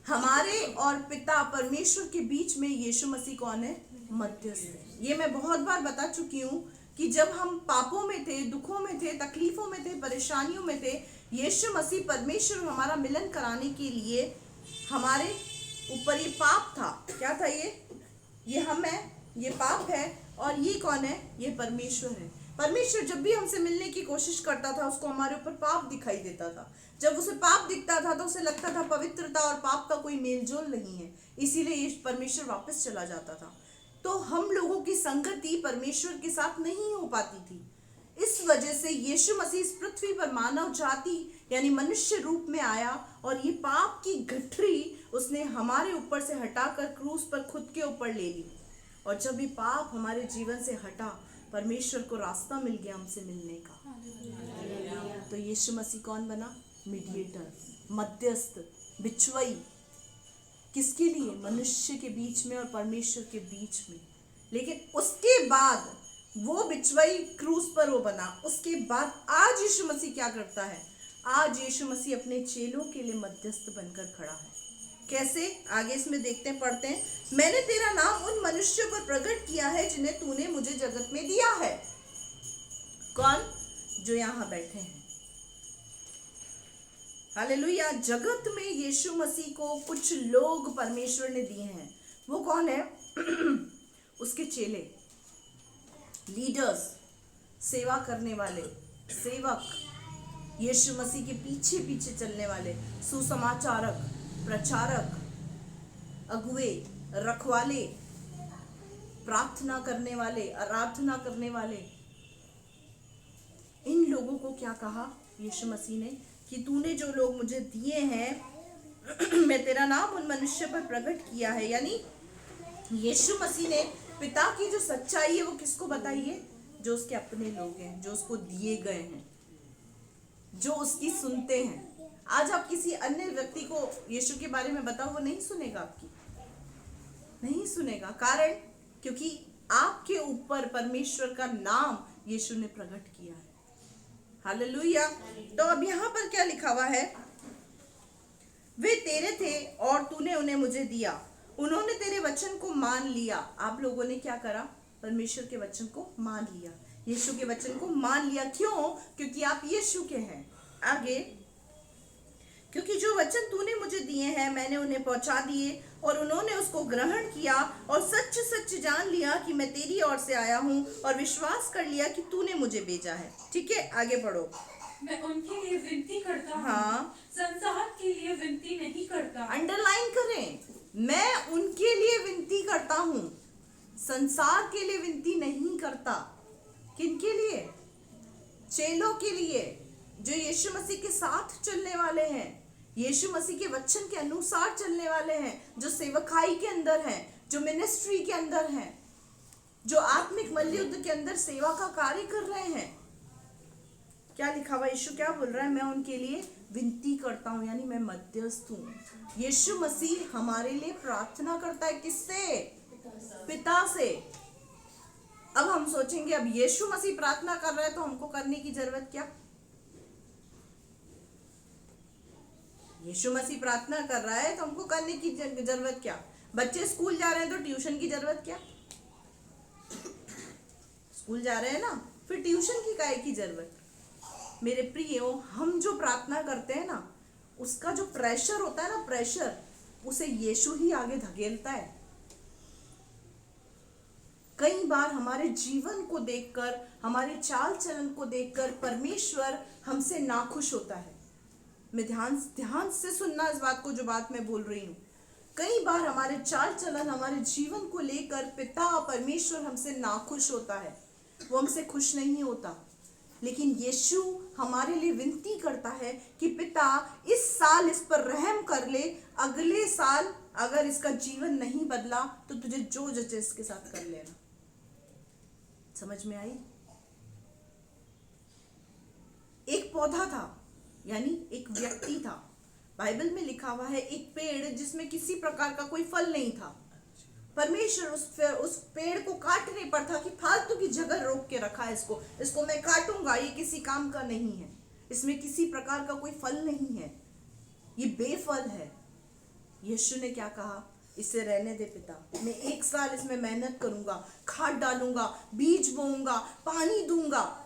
हमारे और पिता परमेश्वर के बीच में यीशु मसीह कौन है, मध्यस्थ। ये मैं बहुत बार बता चुकी हूँ कि जब हम पापों में थे, दुखों में थे, तकलीफों में थे, परेशानियों में थे, यीशु मसीह परमेश्वर हमारा मिलन कराने के लिए हमारे ऊपर ये पाप था। क्या था ये हम है, ये पाप है, और ये कौन है, ये परमेश्वर है। परमेश्वर जब भी हमसे मिलने की कोशिश करता था उसको हमारे ऊपर पाप दिखाई देता था। जब उसे पाप दिखता था तो उसे लगता था पवित्रता और पाप का कोई मेलजोल नहीं है, इसीलिए ये परमेश्वर वापस चला जाता था। तो हम लोगों की संगति परमेश्वर के साथ नहीं हो पाती थी। इस वजह से यीशु मसीह इस पृथ्वी पर मानव जाति यानी मनुष्य रूप में आया, और ये पाप की गठरी उसने हमारे ऊपर से हटाकर क्रूस पर खुद के ऊपर ले ली। और जब ये पाप हमारे जीवन से हटा, परमेश्वर को रास्ता मिल गया हमसे मिलने का। तो यीशु मसीह कौन बना, मीडिएटर, मध्यस्थ, बिचवई। किसके लिए, मनुष्य के बीच में और परमेश्वर के बीच में। लेकिन उसके बाद वो बिचवई क्रूस पर वो बना, उसके बाद आज यीशु मसीह क्या करता है, आज यीशु मसीह अपने चेलों के लिए मध्यस्थ बनकर खड़ा है। कैसे, आगे इसमें देखते हैं, पढ़ते हैं। मैंने तेरा नाम उन मनुष्यों पर प्रकट किया है जिन्हें तूने मुझे जगत में दिया है। कौन, जो यहाँ बैठे हैं। हालेलुया। जगत में यीशु मसीह को कुछ लोग परमेश्वर ने दिए हैं। वो कौन है, उसके चेले, लीडर्स, सेवा करने वाले, सेवक, यीशु मसीह के पीछे पीछे चलने वाले, सुसमाचारक, प्रचारक, अगुवे, रखवाले, प्रार्थना करने वाले, आराधना करने वाले। इन लोगों को क्या कहा यीशु मसीह ने कि तूने जो लोग मुझे दिए हैं मैं तेरा नाम उन मनुष्य पर प्रकट किया है। यानी यीशु मसीह ने पिता की जो सच्चाई है वो किसको बताई है, जो उसके अपने लोग हैं, जो उसको दिए गए हैं, जो उसकी सुनते हैं। आज आप किसी अन्य व्यक्ति को यीशु के बारे में बताओ, वो नहीं सुनेगा, आपकी नहीं सुनेगा। कारण क्योंकि आपके ऊपर परमेश्वर का नाम यीशु ने प्रकट किया है। हालेलुया। तो अब यहाँ पर क्या लिखा हुआ है, वे तेरे थे और तूने उन्हें मुझे दिया, उन्होंने तेरे वचन को मान लिया। आप लोगों ने क्या करा, परमेश्वर के वचन को मान लिया, यीशु के वचन को मान लिया। क्यों, क्योंकि आप यीशु के हैं। आगे, क्योंकि जो वचन तूने मुझे दिए हैं मैंने उन्हें पहुंचा दिए और उन्होंने उसको ग्रहण किया और सच सच जान लिया कि मैं तेरी ओर से आया हूँ और विश्वास कर लिया कि तूने मुझे भेजा है। ठीक है, आगे पढ़ो। मैं उनके लिए विनती करता हूँ, हाँ, संसार के लिए विनती नहीं करता। अंडरलाइन करें, मैं उनके लिए विनती करता हूँ, संसार के लिए विनती नहीं करता। किनके लिए, चेलों के लिए, जो यीशु मसीह के साथ चलने वाले हैं, यीशु मसीह के वचन के अनुसार चलने वाले हैं, जो सेवकाई के अंदर हैं, जो मिनिस्ट्री के अंदर हैं, जो आत्मिक मल्लयुद्ध के अंदर सेवा का कार्य कर रहे हैं। क्या लिखा हुआ, यीशु क्या बोल रहा है, मैं उनके लिए विनती करता हूं, यानी मैं मध्यस्थ हूं। यीशु मसीह हमारे लिए प्रार्थना करता है, किससे, पिता से। अब हम सोचेंगे अब यीशु मसीह प्रार्थना कर रहा है तो हमको करने की जरूरत क्या, यीशु मसीह प्रार्थना कर रहा है तो हमको करने की जरूरत क्या। बच्चे स्कूल जा रहे हैं तो ट्यूशन की जरूरत क्या, स्कूल जा रहे हैं ना, फिर ट्यूशन की काहे की जरूरत। मेरे प्रियो, हम जो प्रार्थना करते हैं ना, उसका जो प्रेशर होता है ना, प्रेशर, उसे यीशु ही आगे धकेलता है। कई बार हमारे जीवन को देखकर, हमारे चाल चलन को देखकर परमेश्वर हमसे नाखुश होता है। मैं ध्यान से सुनना इस बात को, जो बात मैं बोल रही हूँ। कई बार हमारे चाल चलन, हमारे जीवन को लेकर पिता परमेश्वर हमसे नाखुश होता है, वो हमसे खुश नहीं होता। लेकिन यीशु हमारे लिए विनती करता है कि पिता, इस साल इस पर रहम कर ले, अगले साल अगर इसका जीवन नहीं बदला तो तुझे जो जचे इसके साथ कर लेना। समझ में आई? एक पौधा था, यानी एक व्यक्ति था। बाइबल में लिखा हुआ है एक पेड़ जिसमें किसी प्रकार का कोई फल नहीं था। परमेश्वर उस पेड़ को काटने पर था कि फालतू की जगह रोक के रखा है, इसको मैं काटूंगा, ये किसी काम का नहीं है, इसमें किसी प्रकार का कोई फल नहीं है, ये बेफल है। यीशु ने क्या कहा? इसे रहने दे पिता, मैं 1 साल इसमें मेहनत करूंगा, खाद डालूंगा, बीज बोऊंगा, पानी दूंगा,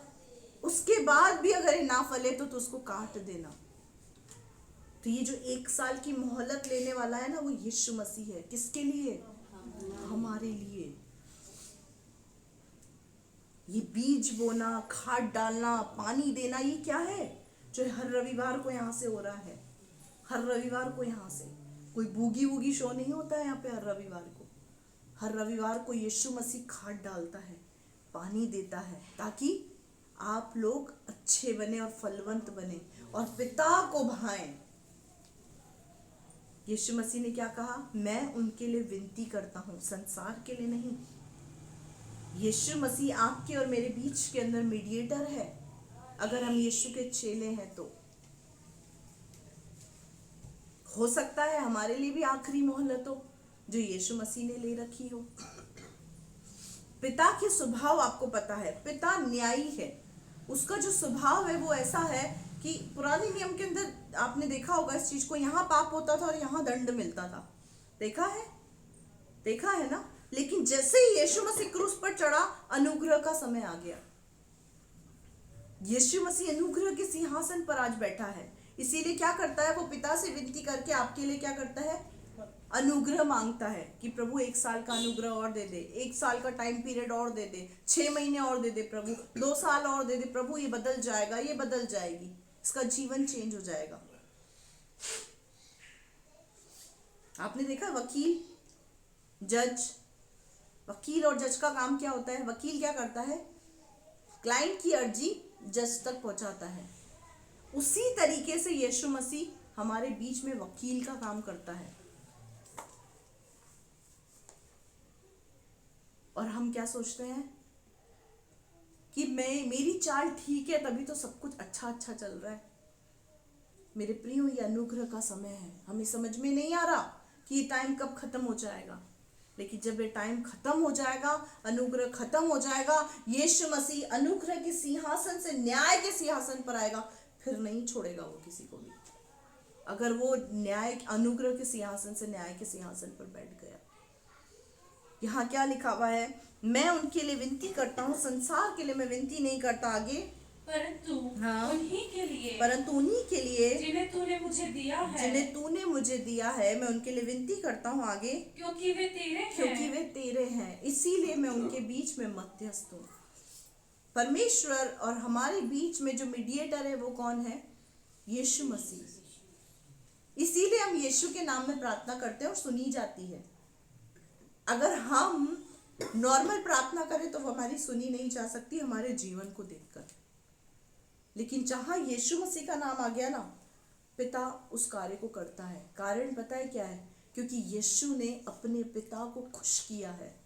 उसके बाद भी अगर ये ना फले तो उसको काट देना। तो ये जो 1 साल की मोहलत लेने वाला है ना, वो यीशु मसीह है। किसके लिए? हमारे लिए। ये बीज बोना, खाद डालना, पानी देना, ये क्या है जो हर रविवार को यहाँ से हो रहा है? हर रविवार को यहाँ से कोई बूगी वूगी शो नहीं होता है यहाँ पे। हर रविवार को यीशु मसीह खाद डालता है, पानी देता है, ताकि आप लोग अच्छे बने और फलवंत बने और पिता को भाएं। यीशु मसीह ने क्या कहा? मैं उनके लिए विनती करता हूँ, संसार के लिए नहीं। यीशु मसीह आपके और मेरे बीच के अंदर मीडिएटर है। अगर हम यीशु के चेले हैं तो हो सकता है हमारे लिए भी आखिरी मोहलत हो जो यीशु मसीह ने ले रखी हो। पिता के स्वभाव आपको पता है, पिता न्यायी है। उसका जो स्वभाव है वो ऐसा है कि पुराने नियम के अंदर आपने देखा होगा इस चीज को, यहाँ पाप होता था और यहाँ दंड मिलता था। देखा है ना? लेकिन जैसे ही यीशु मसीह क्रूस पर चढ़ा, अनुग्रह का समय आ गया। यीशु मसीह अनुग्रह के सिंहासन पर आज बैठा है। इसीलिए क्या करता है वो? पिता से विनती करके आपके लिए क्या करता है? अनुग्रह मांगता है कि प्रभु 1 साल का अनुग्रह और दे दे, 1 साल का टाइम पीरियड और दे दे, 6 महीने और दे दे प्रभु, 2 साल और दे दे प्रभु, ये बदल जाएगा, ये बदल जाएगी, इसका जीवन चेंज हो जाएगा। आपने देखा वकील और जज का काम क्या होता है? वकील क्या करता है? क्लाइंट की अर्जी जज तक पहुंचाता है। उसी तरीके से यीशु मसीह हमारे बीच में वकील का काम करता है। और हम क्या सोचते हैं कि मेरी चाल ठीक है तभी तो सब कुछ अच्छा चल रहा है। मेरे प्रियो, ये अनुग्रह का समय है। हमें समझ में नहीं आ रहा कि ये टाइम कब खत्म हो जाएगा, लेकिन जब ये टाइम खत्म हो जाएगा, अनुग्रह खत्म हो जाएगा, यीशु मसीह अनुग्रह के सिंहासन से न्याय के सिंहासन पर आएगा, फिर नहीं छोड़ेगा वो किसी को भी। अगर वो अनुग्रह के सिंहासन से न्याय के सिंहासन पर बैठ गया। यहाँ क्या लिखा हुआ है? मैं उनके लिए विनती करता हूँ, संसार के लिए मैं विनती नहीं करता। आगे, परंतु उन्हीं के लिए जिन्हें तूने मुझे दिया है, मैं उनके लिए विनती करता हूँ। आगे, क्योंकि वे तेरे हैं, इसीलिए मैं उनके बीच में मध्यस्थ हूँ। परमेश्वर और हमारे बीच में जो मीडिएटर है वो कौन है? यीशु मसीह। इसीलिए हम यीशु के नाम में प्रार्थना करते हैं और सुनी जाती है। अगर हम नॉर्मल प्रार्थना करें तो हमारी सुनी नहीं जा सकती हमारे जीवन को देखकर। लेकिन जहां यीशु मसीह का नाम आ गया ना, पिता उस कार्य को करता है। कारण पता है क्या है? क्योंकि यीशु ने अपने पिता को खुश किया है।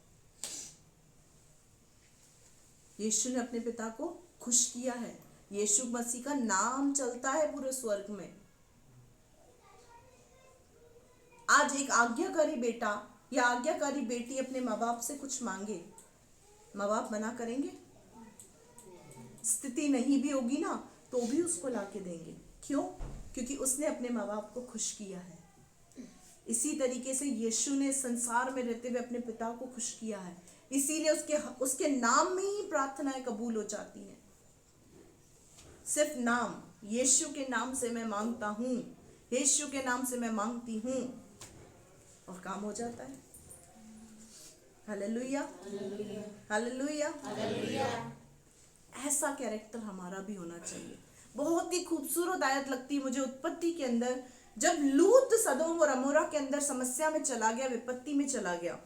यीशु ने अपने पिता को खुश किया है। यीशु मसीह का नाम चलता है पूरे स्वर्ग में। आज एक आज्ञाकारी बेटा या आज्ञाकारी बेटी अपने माँ बाप से कुछ मांगे, माँ बाप मना करेंगे? स्थिति नहीं भी होगी ना तो भी उसको लाके देंगे। क्यों? क्योंकि उसने अपने माँ बाप को खुश किया है। इसी तरीके से यीशु ने संसार में रहते हुए अपने पिता को खुश किया है। इसीलिए उसके नाम में ही प्रार्थनाएं कबूल हो जाती हैं। सिर्फ नाम, यीशु के नाम से मैं मांगता हूं, यीशु के नाम से मैं मांगती हूं, और काम हो जाता है। Hallelujah, hallelujah. ऐसा कैरेक्टर हमारा भी होना चाहिए। बहुत ही खूबसूरत आयत लगती है मुझे उत्पत्ति के अंदर, जब लूत सदोम और अमोरा के अंदर समस्या में चला गया, विपत्ति में चला गया,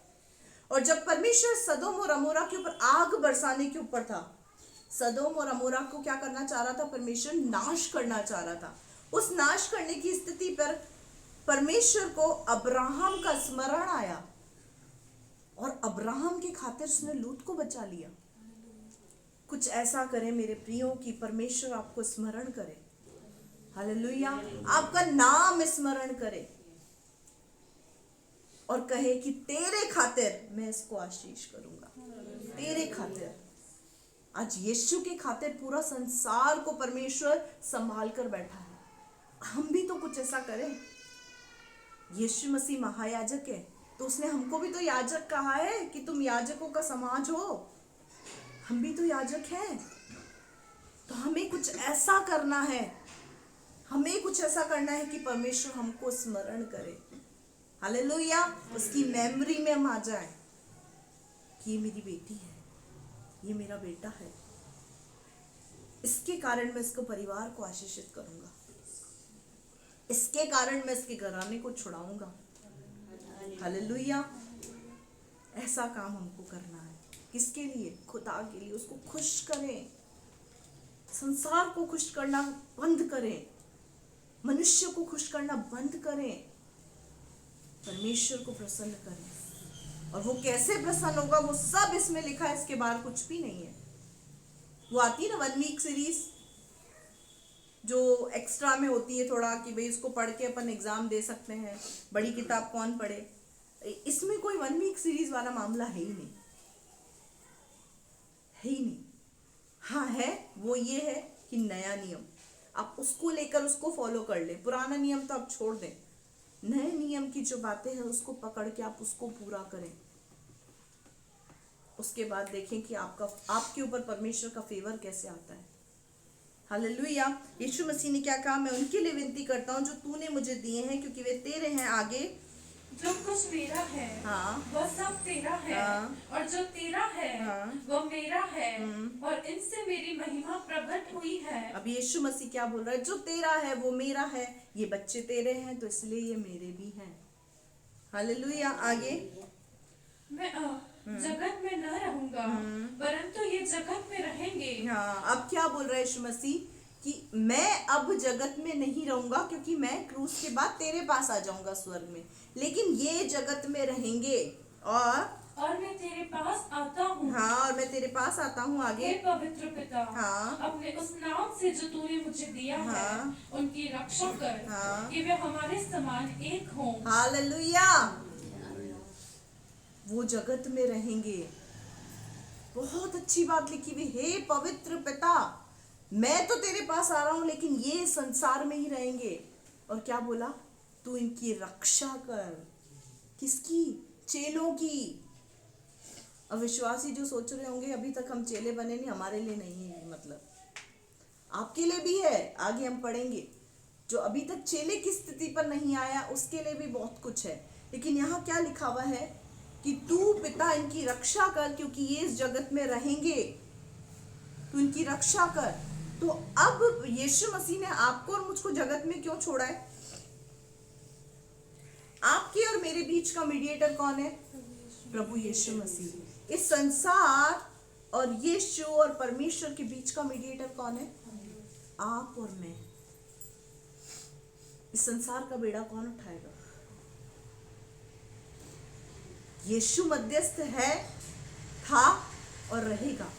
और जब परमेश्वर सदोम और अमोरा के ऊपर आग बरसाने के ऊपर था, सदोम और अमोरा को क्या करना चाह रहा था? परमेश्वर नाश करना चाह रहा था। उस नाश करने की स्थिति पर परमेश्वर को अब्राहम का स्मरण आया, और अब्राहम की खातिर उसने लूत को बचा लिया। कुछ ऐसा करें मेरे प्रियो कि परमेश्वर आपको स्मरण करे, हालेलुया, आपका नाम स्मरण करे और कहे कि तेरे खातिर मैं इसको आशीष करूंगा, तेरे खातिर। आज यीशु के खातिर पूरा संसार को परमेश्वर संभाल कर बैठा है। हम भी तो कुछ ऐसा करें। यीशु मसीह महायाजक है, तो उसने हमको भी तो याजक कहा है कि तुम याजकों का समाज हो। हम भी तो याजक हैं, तो हमें कुछ ऐसा करना है, हमें कुछ ऐसा करना है कि परमेश्वर हमको स्मरण करे, हालेलुया, उसकी मेमोरी में हम आ जाए कि ये मेरी बेटी है, ये मेरा बेटा है। इसके कारण मैं इसको परिवार को आशीषित करूंगा, इसके कारण मैं इसके घराने को छुड़ाऊंगा, हालेलुया। ऐसा काम हमको करना है। किसके लिए? खुदा के लिए। उसको खुश करें, संसार को खुश करना बंद करें, मनुष्य को खुश करना बंद करें, परमेश्वर को प्रसन्न करें। और वो कैसे प्रसन्न होगा वो सब इसमें लिखा है, इसके बाहर कुछ भी नहीं है। वो आती है ना 1 वीक सीरीज, जो एक्स्ट्रा में होती है थोड़ा, कि भाई इसको पढ़ के अपन एग्जाम दे सकते हैं, बड़ी किताब कौन पढ़े। इसमें कोई 1 वीक सीरीज वाला मामला है ही नहीं, है ही नहीं। हाँ है, वो ये है कि नया नियम आप उसको लेकर उसको फॉलो कर ले, पुराना नियम तो आप छोड़ दें। नए नियम की जो बातें हैं उसको पकड़ के आप उसको पूरा करें। उसके बाद देखें कि आपके ऊपर परमेश्वर का फेवर कैसे आता है। हालेलुया। यीशु मसीह ने क्या कहा? मैं उनके लिए विनती करता हूँ जो तूने मुझे दिए हैं, क्योंकि वे तेरे हैं। आगे, जो कुछ मेरा है वह सब तेरा है, और जो तेरा है वह मेरा है, और इनसे मेरी महिमा प्रकट हुई है। अब यीशु मसीह क्या बोल रहा है? जो तेरा है वो मेरा है, ये बच्चे तेरे हैं तो इसलिए ये मेरे भी हैं। हालेलुया। आगे, मैं जगत में न रहूंगा परंतु ये जगत में रहेंगे। हाँ, अब क्या बोल रहा है यीशु मसीह कि मैं अब जगत में नहीं रहूंगा, क्योंकि मैं क्रूस के बाद तेरे पास आ जाऊंगा स्वर्ग में, लेकिन ये जगत में रहेंगे। और मैं तेरे पास आता हूँ। हाँ, और मैं तेरे पास आता हूँ। आगे, हे पवित्र पिता, हाँ, अपने उस नाम से जो तूने मुझे दिया है उनकी रक्षा कर, कि वे हमारे समान एक हों। हालेलुया। वो जगत में रहेंगे। बहुत अच्छी बात लिखी हुई, हे पवित्र पिता, मैं तो तेरे पास आ रहा हूं, लेकिन ये संसार में ही रहेंगे। और क्या बोला? तू इनकी रक्षा कर। किसकी? चेलों की। अविश्वासी जो सोच रहे होंगे अभी तक हम चेले बने नहीं, हमारे लिए नहीं है, मतलब आपके लिए भी है, आगे हम पढ़ेंगे। जो अभी तक चेले की स्थिति पर नहीं आया उसके लिए भी बहुत कुछ है, लेकिन यहाँ क्या लिखा हुआ है कि तू पिता इनकी रक्षा कर, क्योंकि ये इस जगत में रहेंगे, तू इनकी रक्षा कर। तो अब यीशु मसीह ने आपको और मुझको जगत में क्यों छोड़ा है? आपके और मेरे बीच का मीडिएटर कौन है? प्रभु यीशु मसीह। इस संसार और यीशु और परमेश्वर के बीच का मीडिएटर कौन है? आप और मैं। इस संसार का बेड़ा कौन उठाएगा? यीशु मध्यस्थ है, था और रहेगा।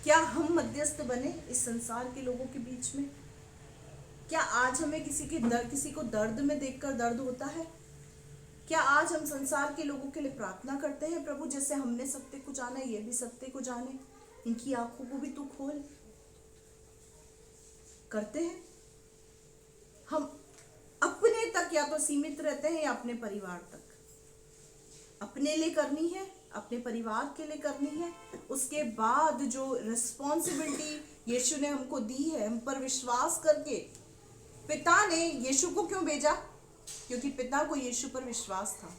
क्या हम मध्यस्थ बने इस संसार के लोगों के बीच में? क्या आज हमें किसी को दर्द में देखकर दर्द होता है? क्या आज हम संसार के लोगों के लिए प्रार्थना करते हैं, प्रभु जैसे हमने सत्य को जाना ये भी सत्य को जाने, इनकी आंखों को भी तू खोल? करते हैं? हम अपने तक या तो सीमित रहते हैं या अपने परिवार तक। अपने लिए करनी है, अपने परिवार के लिए करनी है। उसके बाद जो रिस्पॉन्सिबिलिटी यीशु ने हमको दी है, हम पर विश्वास करके, पिता ने यीशु को क्यों भेजा? क्योंकि पिता को यीशु पर विश्वास था।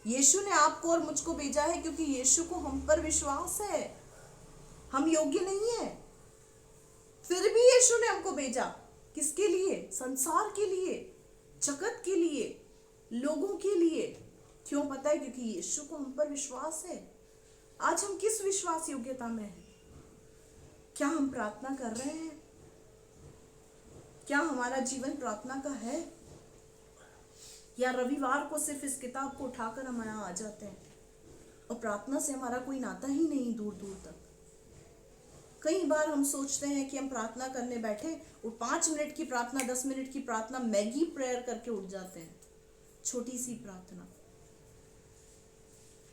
यीशु ने आपको और मुझको भेजा है क्योंकि यीशु को हम पर विश्वास है। हम योग्य नहीं है, फिर भी यीशु ने हमको भेजा। किसके लिए? संसार के लिए, जगत के लिए, लोगों के लिए। क्यों पता है? क्योंकि यीशु को हम पर विश्वास है। आज हम किस विश्वास योग्यता में हैं? क्या हम प्रार्थना कर रहे हैं? क्या हमारा जीवन प्रार्थना का है? या रविवार को सिर्फ इस किताब को उठाकर हम यहाँ आ जाते हैं और प्रार्थना से हमारा कोई नाता ही नहीं दूर दूर तक। कई बार हम सोचते हैं कि हम प्रार्थना करने बैठे और 5 मिनट की प्रार्थना, 10 मिनट की प्रार्थना, मैगी प्रेयर करके उठ जाते हैं। छोटी सी प्रार्थना।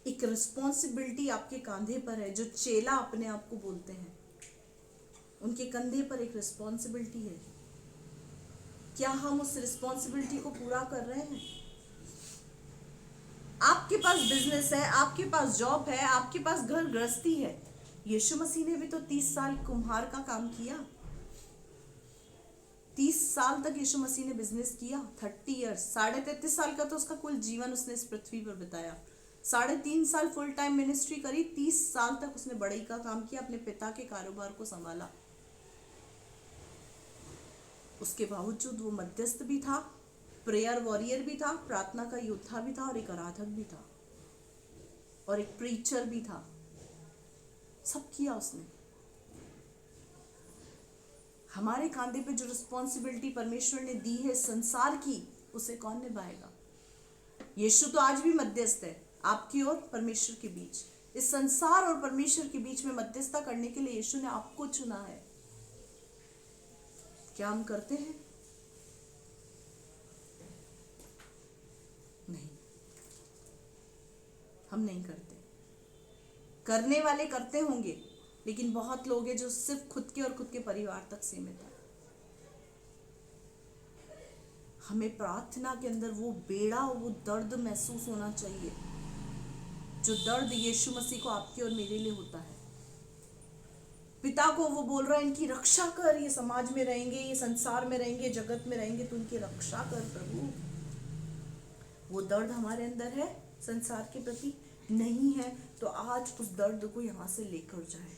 एक रिस्पॉन्सिबिलिटी आपके कांधे पर है। जो चेला अपने आप को बोलते हैं, उनके कंधे पर एक रिस्पॉन्सिबिलिटी है। क्या हम उस रिस्पॉन्सिबिलिटी को पूरा कर रहे हैं? आपके पास बिजनेस है, आपके पास जॉब है, आपके पास घर गृहस्थी है। यीशु मसीह ने भी तो 30 साल कुम्हार का काम किया। 30 साल तक यीशु मसीह ने बिजनेस किया। 30 ईयर्स, 33.5 साल का तो उसका कुल जीवन उसने इस पृथ्वी पर बिताया। 3.5 साल फुल टाइम मिनिस्ट्री करी। 30 साल तक उसने बड़ाई का काम किया, अपने पिता के कारोबार को संभाला। उसके बावजूद वो मध्यस्थ भी था, प्रेयर वॉरियर भी था, प्रार्थना का योद्धा भी था, और एक आराधक भी था, और एक प्रीचर भी था। सब किया उसने। हमारे कांधे पे जो रिस्पॉन्सिबिलिटी परमेश्वर ने दी है संसार की, उसे कौन निभाएगा? यीशु तो आज भी मध्यस्थ है आपकी और परमेश्वर के बीच। इस संसार और परमेश्वर के बीच में मध्यस्थता करने के लिए यीशु ने आपको चुना है। क्या हम करते हैं? नहीं, हम नहीं करते। करने वाले करते होंगे, लेकिन बहुत लोग हैं जो सिर्फ खुद के और खुद के परिवार तक सीमित है। हमें प्रार्थना के अंदर वो बेड़ा और वो दर्द महसूस होना चाहिए, जो दर्द यीशु मसीह को आपके और मेरे लिए होता है। पिता को वो बोल रहा है, इनकी रक्षा कर, ये समाज में रहेंगे, ये संसार में रहेंगे, जगत में रहेंगे, तो उनकी रक्षा कर प्रभु। वो दर्द हमारे अंदर है संसार के प्रति? नहीं है। तो आज उस दर्द को यहाँ से लेकर जाए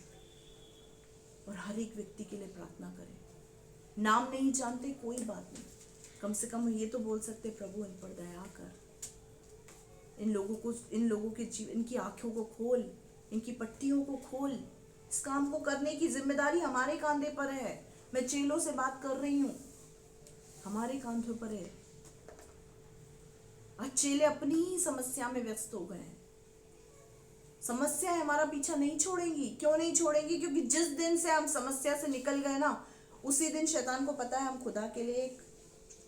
और हर एक व्यक्ति के लिए प्रार्थना करें। नाम नहीं जानते, कोई बात नहीं, कम से कम ये तो बोल सकते, प्रभु इन पर दया कर, इन लोगों के जीवन, इनकी आंखों को खोल, इनकी पट्टियों को खोल। इस काम को करने की जिम्मेदारी हमारे कांधे पर है। मैं चेलों से बात कर रही हूँ, हमारे कांधों पर है। आज चेले अपनी ही समस्या में व्यस्त हो गए हैं। समस्या हमारा पीछा नहीं छोड़ेंगी। क्यों नहीं छोड़ेंगी? क्योंकि जिस दिन से हम समस्या से निकल गए ना, उसी दिन शैतान को पता है हम खुदा के लिए एक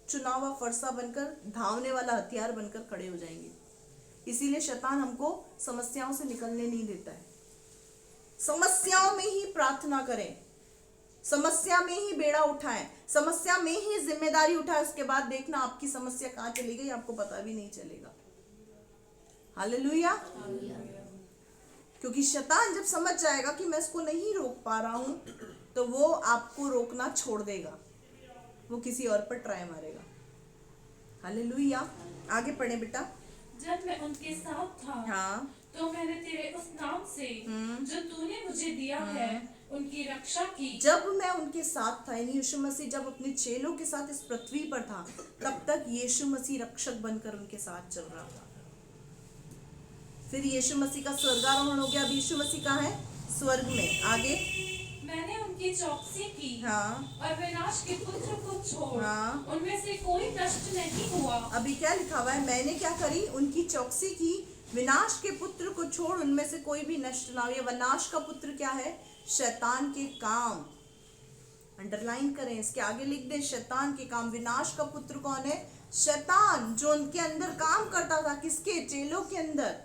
चुना हुआ फरसा बनकर, धावने वाला हथियार बनकर खड़े हो जाएंगे। इसीलिए शैतान हमको समस्याओं से निकलने नहीं देता है। समस्याओं में ही प्रार्थना करें, समस्या में ही बेड़ा उठाएं, समस्या में ही जिम्मेदारी उठाएं। उसके बाद देखना आपकी समस्या कहाँ चली गई, आपको पता भी नहीं चलेगा। हालेलुया। क्योंकि शैतान जब समझ जाएगा कि मैं इसको नहीं रोक पा रहा हूं, तो वो आपको रोकना छोड़ देगा, वो किसी और पर ट्राई मारेगा। हालेलुया। आगे पढ़े बेटा। जब मैं उनके साथ था, हाँ, तो मैंने तेरे उस नाम से जो तूने मुझे दिया है उनकी रक्षा की। जब मैं उनके साथ था, यानी यीशु मसीह जब अपने चेलों के साथ इस पृथ्वी पर था, तब तक यीशु मसीह रक्षक बनकर उनके साथ चल रहा था। फिर यीशु मसीह का स्वर्गारोहण हो गया। अब यीशु मसीह कहाँ है? स्वर्ग में। आगे। मैंने उनकी चौकसी की, हाँ, और विनाश के पुत्र को छोड़ हाँ, उनमें से कोई नष्ट नहीं हुआ। अभी क्या लिखा हुआ है? मैंने क्या करी? उनकी चौकसी की, विनाश के पुत्र को छोड़ उनमें से कोई भी नष्ट ना हो। ये विनाश का पुत्र क्या है? शैतान के काम। अंडरलाइन करें, इसके आगे लिख दें, शैतान के काम। विनाश का पुत्र कौन है? शैतान, जो उनके अंदर काम करता था। किसके? चेलों के अंदर।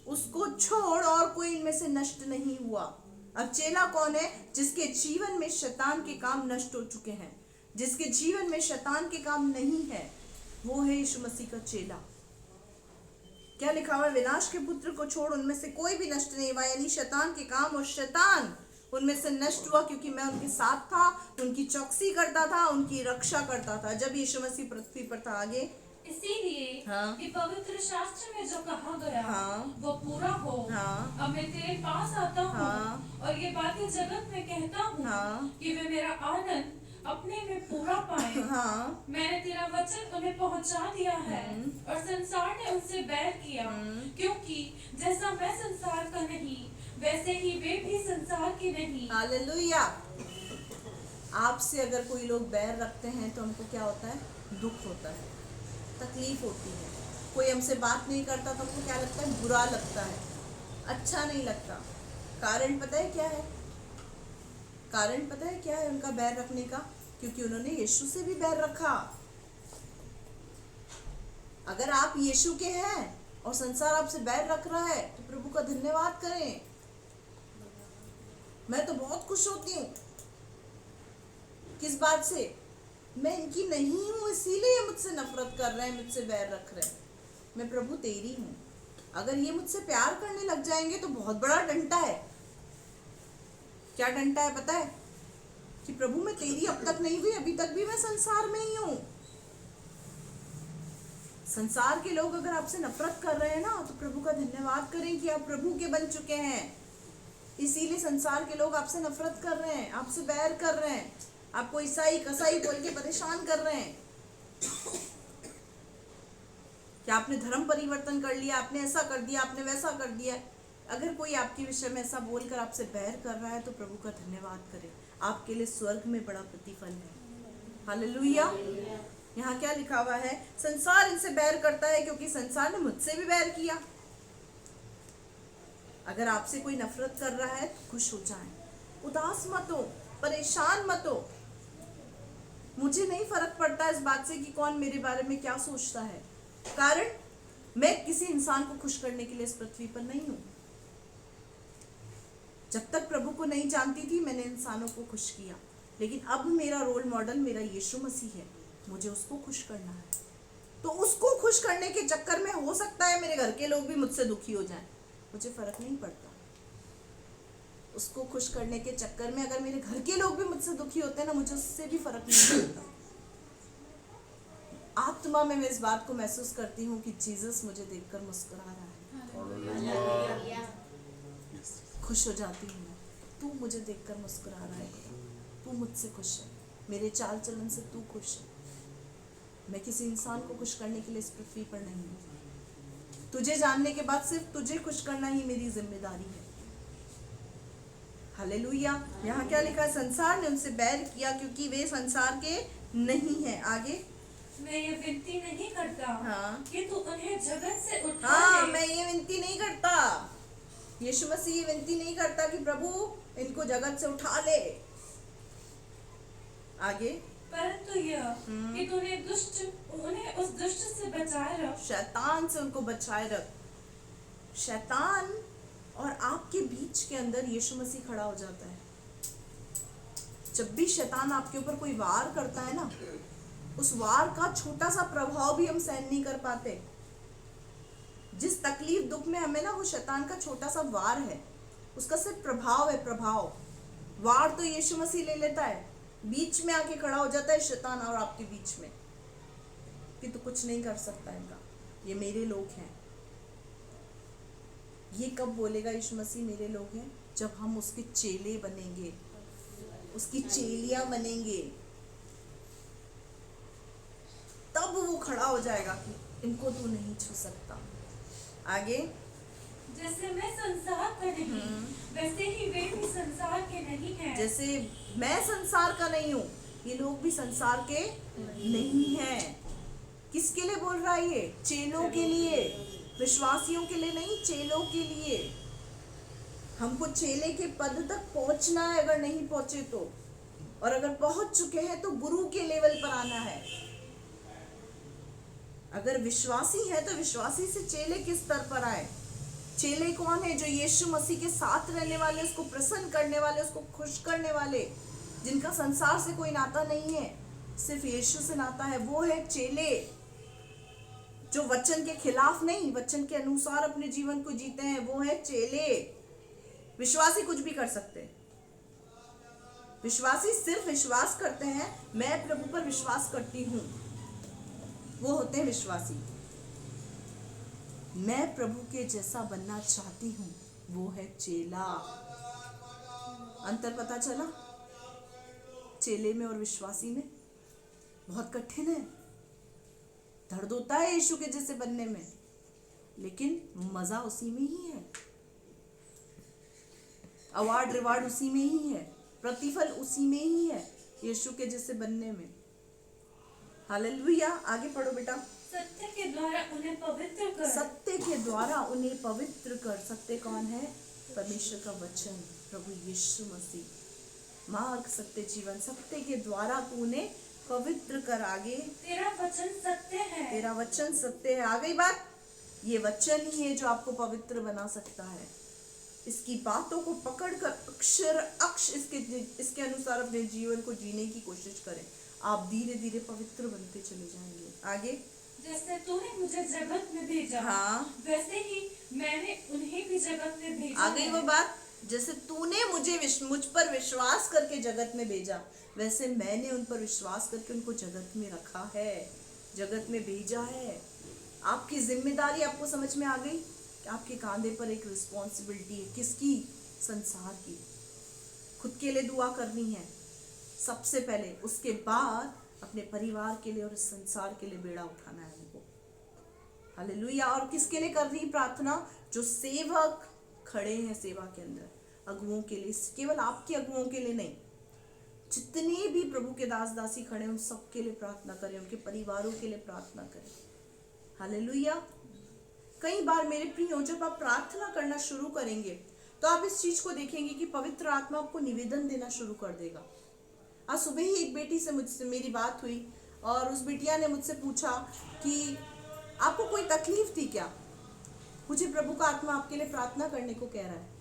उसको छोड़ और कोई इनमें से नष्ट नहीं हुआ। अब चेला कौन है? जिसके जीवन में शैतान के काम नष्ट हो चुके हैं, जिसके जीवन में शैतान के काम नहीं है, वो है यीशु मसीह का चेला। क्या लिखा हुआ है? विनाश के पुत्र को छोड़ उनमें से कोई भी नष्ट नहीं हुआ, यानी शैतान के काम, और शैतान उनमें से नष्ट हुआ क्योंकि मैं उनके साथ था, उनकी चौकसी करता था, उनकी रक्षा करता था जब यीशु मसीह पृथ्वी पर था। आगे इसीलिए हाँ। कि पवित्र शास्त्र में जो कहा गया हाँ। वो पूरा हो। हाँ। अब मैं तेरे पास आता हूँ हाँ। और ये बातें जगत में कहता हूँ हाँ। कि वे मेरा आनंद अपने में पूरा पाए। हाँ। मैंने तेरा वचन उन्हें पहुंचा दिया है और संसार ने उनसे बैर किया, क्योंकि जैसा मैं संसार का नहीं वैसे ही वे भी संसार के नहीं। हालेलुया। आपसे अगर कोई लोग बैर रखते हैं तो हमको क्या होता है? दुख होता है, तकलीफ होती है। कोई हमसे बात नहीं करता तो हमको क्या लगता है? बुरा लगता है, अच्छा नहीं लगता। कारण पता है क्या है? कारण पता है क्या है उनका बैर रखने का? क्योंकि उन्होंने यीशु से भी बैर रखा। अगर आप यीशु के हैं और संसार आपसे बैर रख रहा है तो प्रभु का धन्यवाद करें। मैं तो बहुत खुश होती हूँ। किस बात से? मैं इनकी नहीं हूँ, इसीलिए मुझसे नफरत कर रहे हैं, मुझसे बैर रख रहे हैं। मैं प्रभु तेरी हूँ। अगर ये मुझसे प्यार करने लग जाएंगे तो बहुत बड़ा डंडा है। क्या डंडा है पता है? कि प्रभु मैं तेरी अब तक नहीं हुई, अभी तक भी मैं संसार में ही हूँ। संसार के लोग अगर आपसे नफरत कर रहे हैं ना तो प्रभु का धन्यवाद करें कि आप प्रभु के बन चुके हैं। इसीलिए संसार के लोग आपसे नफरत कर रहे हैं, आपसे बैर कर रहे हैं, आपको ईसाई कसाई बोल के परेशान कर रहे हैं। क्या आपने धर्म परिवर्तन कर लिया, आपने ऐसा कर दिया, आपने वैसा कर दिया। अगर कोई आपके विषय में ऐसा बोलकर आपसे बैर कर रहा है तो प्रभु का धन्यवाद करें, आपके लिए स्वर्ग में बड़ा प्रतिफल है। हालेलुया। यहाँ क्या लिखा हुआ है? संसार इनसे बैर करता है क्योंकि संसार ने मुझसे भी बैर किया। अगर आपसे कोई नफरत कर रहा है तो खुश हो जाएं, उदास मत हो, परेशान मत हो। मुझे नहीं फर्क पड़ता इस बात से कि कौन मेरे बारे में क्या सोचता है, कारण मैं किसी इंसान को खुश करने के लिए इस पृथ्वी पर नहीं हूं। जब तक प्रभु को नहीं जानती थी मैंने इंसानों को खुश किया, लेकिन अब मेरा रोल मॉडल मेरा यीशु मसीह है, मुझे उसको खुश करना है। तो उसको खुश करने के चक्कर में हो सकता है मेरे घर के लोग भी मुझसे दुखी हो जाएं, मुझे फर्क नहीं पड़ता। उसको खुश करने के चक्कर में अगर मेरे घर के लोग भी मुझसे दुखी होते हैं ना, मुझे उससे भी फर्क नहीं पड़ता। आत्मा में मैं इस बात को महसूस करती हूँ कि जीसस मुझे देखकर मुस्कुरा रहा है, खुश हो जाती हूँ। तू मुझे देखकर मुस्कुरा रहा है, तू मुझसे खुश है, मेरे चाल चलन से तू खुश है। मैं किसी इंसान को खुश करने के लिए इस पृथ्वी पर नहीं हूँ। तुझे जानने के बाद सिर्फ तुझे खुश करना ही मेरी जिम्मेदारी है। हालेलुया। यहाँ क्या लिखा है? संसार ने उनसे बैर किया क्योंकि वे संसार के नहीं है। आगे मैं ये विनती नहीं करता कि तू उन्हें जगत से उठा ले। मैं ये विनती नहीं करता, यीशु मसीह ये विनती नहीं करता कि प्रभु इनको जगत से उठा ले। आगे परंतु यह कि तूने उन्हें उस दुष्ट से बचाए रख। शैतान से उनको बचाए रख। शैतान और आपके बीच के अंदर यीशु मसीह खड़ा हो जाता है। जब भी शैतान आपके ऊपर कोई वार करता है ना, उस वार का छोटा सा प्रभाव भी हम सहन नहीं कर पाते। जिस तकलीफ दुख में हमें ना, वो शैतान का छोटा सा वार है, उसका सिर्फ प्रभाव है। प्रभाव वार तो यीशु मसीह ले लेता है, बीच में आके खड़ा हो जाता है शैतान और आपके बीच में कि तू कुछ नहीं कर सकता इनका, ये मेरे लोग हैं। ये कब बोलेगा यीशु मसीह मेरे लोग हैं? जब हम उसके चेले बनेंगे, उसकी चेलियां बनेंगे, तब वो खड़ा हो जाएगा कि इनको तू नहीं छू सकता। आगे जैसे मैं संसार का नहीं वैसे ही वे भी संसार के नहीं हैं। जैसे मैं संसार का नहीं हूँ, ये लोग भी संसार के नहीं हैं। किसके लिए बोल रहा है ये? चेलों के लिए, विश्वासियों के लिए नहीं, चेलों के लिए। हमको चेले के पद तक पहुंचना है, अगर नहीं पहुंचे तो, और अगर पहुंच चुके हैं तो गुरु के लेवल पर आना है। अगर विश्वासी है तो विश्वासी से चेले किस स्तर पर आए? चेले कौन है? जो यीशु मसीह के साथ रहने वाले, उसको प्रसन्न करने वाले, उसको खुश करने वाले, जिनका संसार से कोई नाता नहीं है, सिर्फ यीशु से नाता है, वो है चेले। जो वचन के खिलाफ नहीं, वचन के अनुसार अपने जीवन को जीते हैं, वो है चेले। विश्वासी कुछ भी कर सकते हैं। विश्वासी सिर्फ विश्वास करते हैं, मैं प्रभु पर विश्वास करती हूं, वो होते हैं विश्वासी। मैं प्रभु के जैसा बनना चाहती हूं, वो है चेला। अंतर पता चला चेले में और विश्वासी में? बहुत कठिन है, दर्द होता है यीशु के जैसे बनने में, लेकिन मजा उसी में ही है, अवार्ड रिवार्ड उसी में ही है, प्रतिफल उसी में ही है, यीशु के जैसे बनने में। हालेलुया। आगे पढ़ो बेटा। सत्य के द्वारा उन्हें पवित्र कर। सत्य के द्वारा उन्हें पवित्र कर। सत्य कौन है? परमेश्वर का वचन, प्रभु यीशु मसीह। मार्ग, सत्य, जीवन। सत्य के द्वारा तू उन्हें पवित्र कर। आगे, तेरा वचन सत्य है। तेरा वचन सत्य है। आ गई बात। ये वचन ही है जो आपको पवित्र बना सकता है। इसकी बातों को पकड़कर अक्षर अक्ष इसके अनुसार अपने जीवन को जीने की कोशिश करें। आप धीरे धीरे पवित्र बनते चले जाएंगे। आगे, जैसे तूने मुझे जगत में भेजा, हाँ, वैसे ही मैंने उन्हें भी जगत में भेजा। आ गई वो बात। जैसे तूने मुझ पर विश्वास करके जगत में भेजा, वैसे मैंने उन पर विश्वास करके उनको जगत में रखा है, जगत में भेजा है। आपकी जिम्मेदारी आपको समझ में आ गई कि आपके कांधे पर एक रिस्पॉन्सिबिलिटी है। किसकी? संसार की। खुद के लिए दुआ करनी है सबसे पहले, उसके बाद अपने परिवार के लिए और संसार के लिए बेड़ा उठाना है उनको। हालेलुया। और किसके लिए कर रही प्रार्थना? जो सेवक खड़े हैं सेवा के अंदर, अगुओं के लिए। केवल आपके अगुओं के लिए नहीं, जितने भी प्रभु के दास दासी खड़े हैं उन सब के लिए प्रार्थना करें, उनके परिवारों के लिए प्रार्थना करें। हालेलुया। कई बार मेरे प्रियो, जब आप प्रार्थना करना शुरू करेंगे तो आप इस चीज को देखेंगे कि पवित्र आत्मा आपको निवेदन देना शुरू कर देगा। आज सुबह ही एक बेटी से मुझसे मेरी बात हुई और उस बिटिया ने मुझसे पूछा कि आपको कोई तकलीफ थी क्या? मुझे प्रभु का आत्मा आपके लिए प्रार्थना करने को कह रहा है।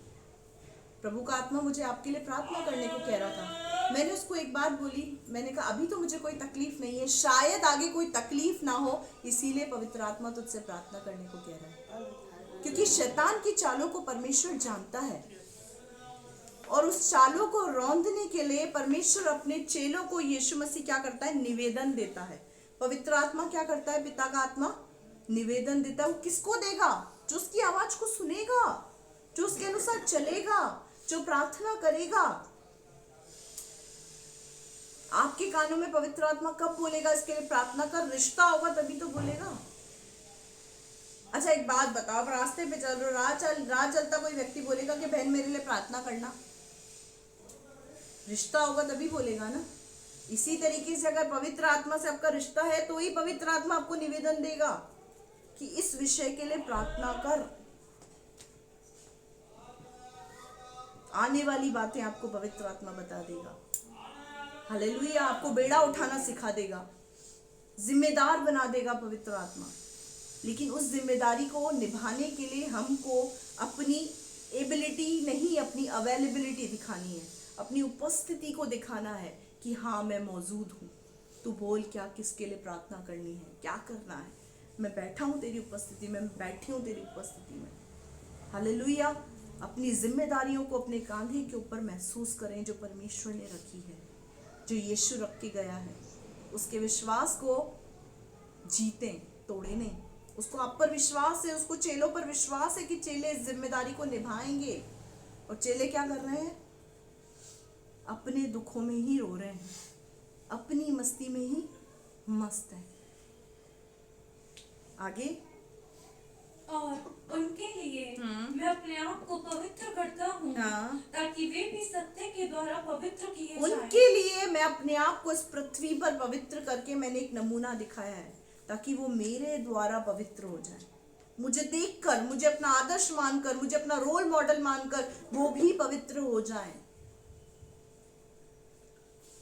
प्रभु का आत्मा मुझे आपके लिए प्रार्थना करने को कह रहा था। मैंने उसको एक बात बोली, मैंने कहा अभी तो मुझे कोई तकलीफ नहीं है, शायद आगे कोई तकलीफ ना हो, इसीलिए पवित्र आत्मा तुझसे प्रार्थना करने को कह रहा है। क्योंकि शैतान की चालों को परमेश्वर जानता है और उस चालों को रौंदने के लिए परमेश्वर अपने चेलों को, यीशु मसीह क्या करता है? निवेदन देता है। पवित्र आत्मा क्या करता है? पिता का आत्मा निवेदन देता है। वो किसको देगा? जो उसकी आवाज को सुनेगा, जो उसके अनुसार चलेगा, जो प्रार्थना करेगा। आपके कानों में पवित्र आत्मा कब बोलेगा इसके लिए प्रार्थना कर? रिश्ता होगा तभी तो बोलेगा। अच्छा एक बात बताओ, आप रास्ते पे चल रहे हो, राह चलता कोई व्यक्ति बोलेगा कि बहन मेरे लिए प्रार्थना करना? रिश्ता होगा तभी बोलेगा ना। इसी तरीके से अगर पवित्र आत्मा से आपका रिश्ता है तो ही पवित्र आत्मा आपको निवेदन देगा कि इस विषय के लिए प्रार्थना कर। आने वाली बातें आपको पवित्र आत्मा बता देगा। हालेलुया। आपको बेड़ा उठाना सिखा देगा, जिम्मेदार बना देगा पवित्र आत्मा। लेकिन उस जिम्मेदारी को निभाने के लिए हमको अपनी एबिलिटी नहीं, अपनी अवेलेबिलिटी दिखानी है, अपनी उपस्थिति को दिखाना है कि हाँ मैं मौजूद हूँ। तू बोल, क्या किसके लिए प्रार्थना करनी है, क्या करना है। मैं बैठा हूँ तेरी उपस्थिति में, मैं बैठी हूँ तेरी उपस्थिति में। हालेलुया। अपनी जिम्मेदारियों को अपने कांधे के ऊपर महसूस करें जो परमेश्वर ने रखी है, जो यीशु रख के गया है। उसके विश्वास को जीतें, तोड़े नहीं। उसको आप पर विश्वास है, उसको चेलों पर विश्वास है कि चेले इस जिम्मेदारी को निभाएंगे। और चेले क्या कर रहे हैं? अपने दुखों में ही रो रहे हैं, अपनी मस्ती में ही मस्त है। आगे, और उनके लिए मैं अपने आप को पवित्र करता हूँ, हाँ। ताकि वे भी सत्य के द्वारा पवित्र किए जाएं। उनके लिए मैं अपने आप को इस पृथ्वी पर पवित्र करके मैंने एक नमूना दिखाया है, ताकि वो मेरे द्वारा पवित्र हो जाए। मुझे देखकर, मुझे अपना आदर्श मानकर, मुझे अपना रोल मॉडल मानकर वो भी पवित्र हो जाएं।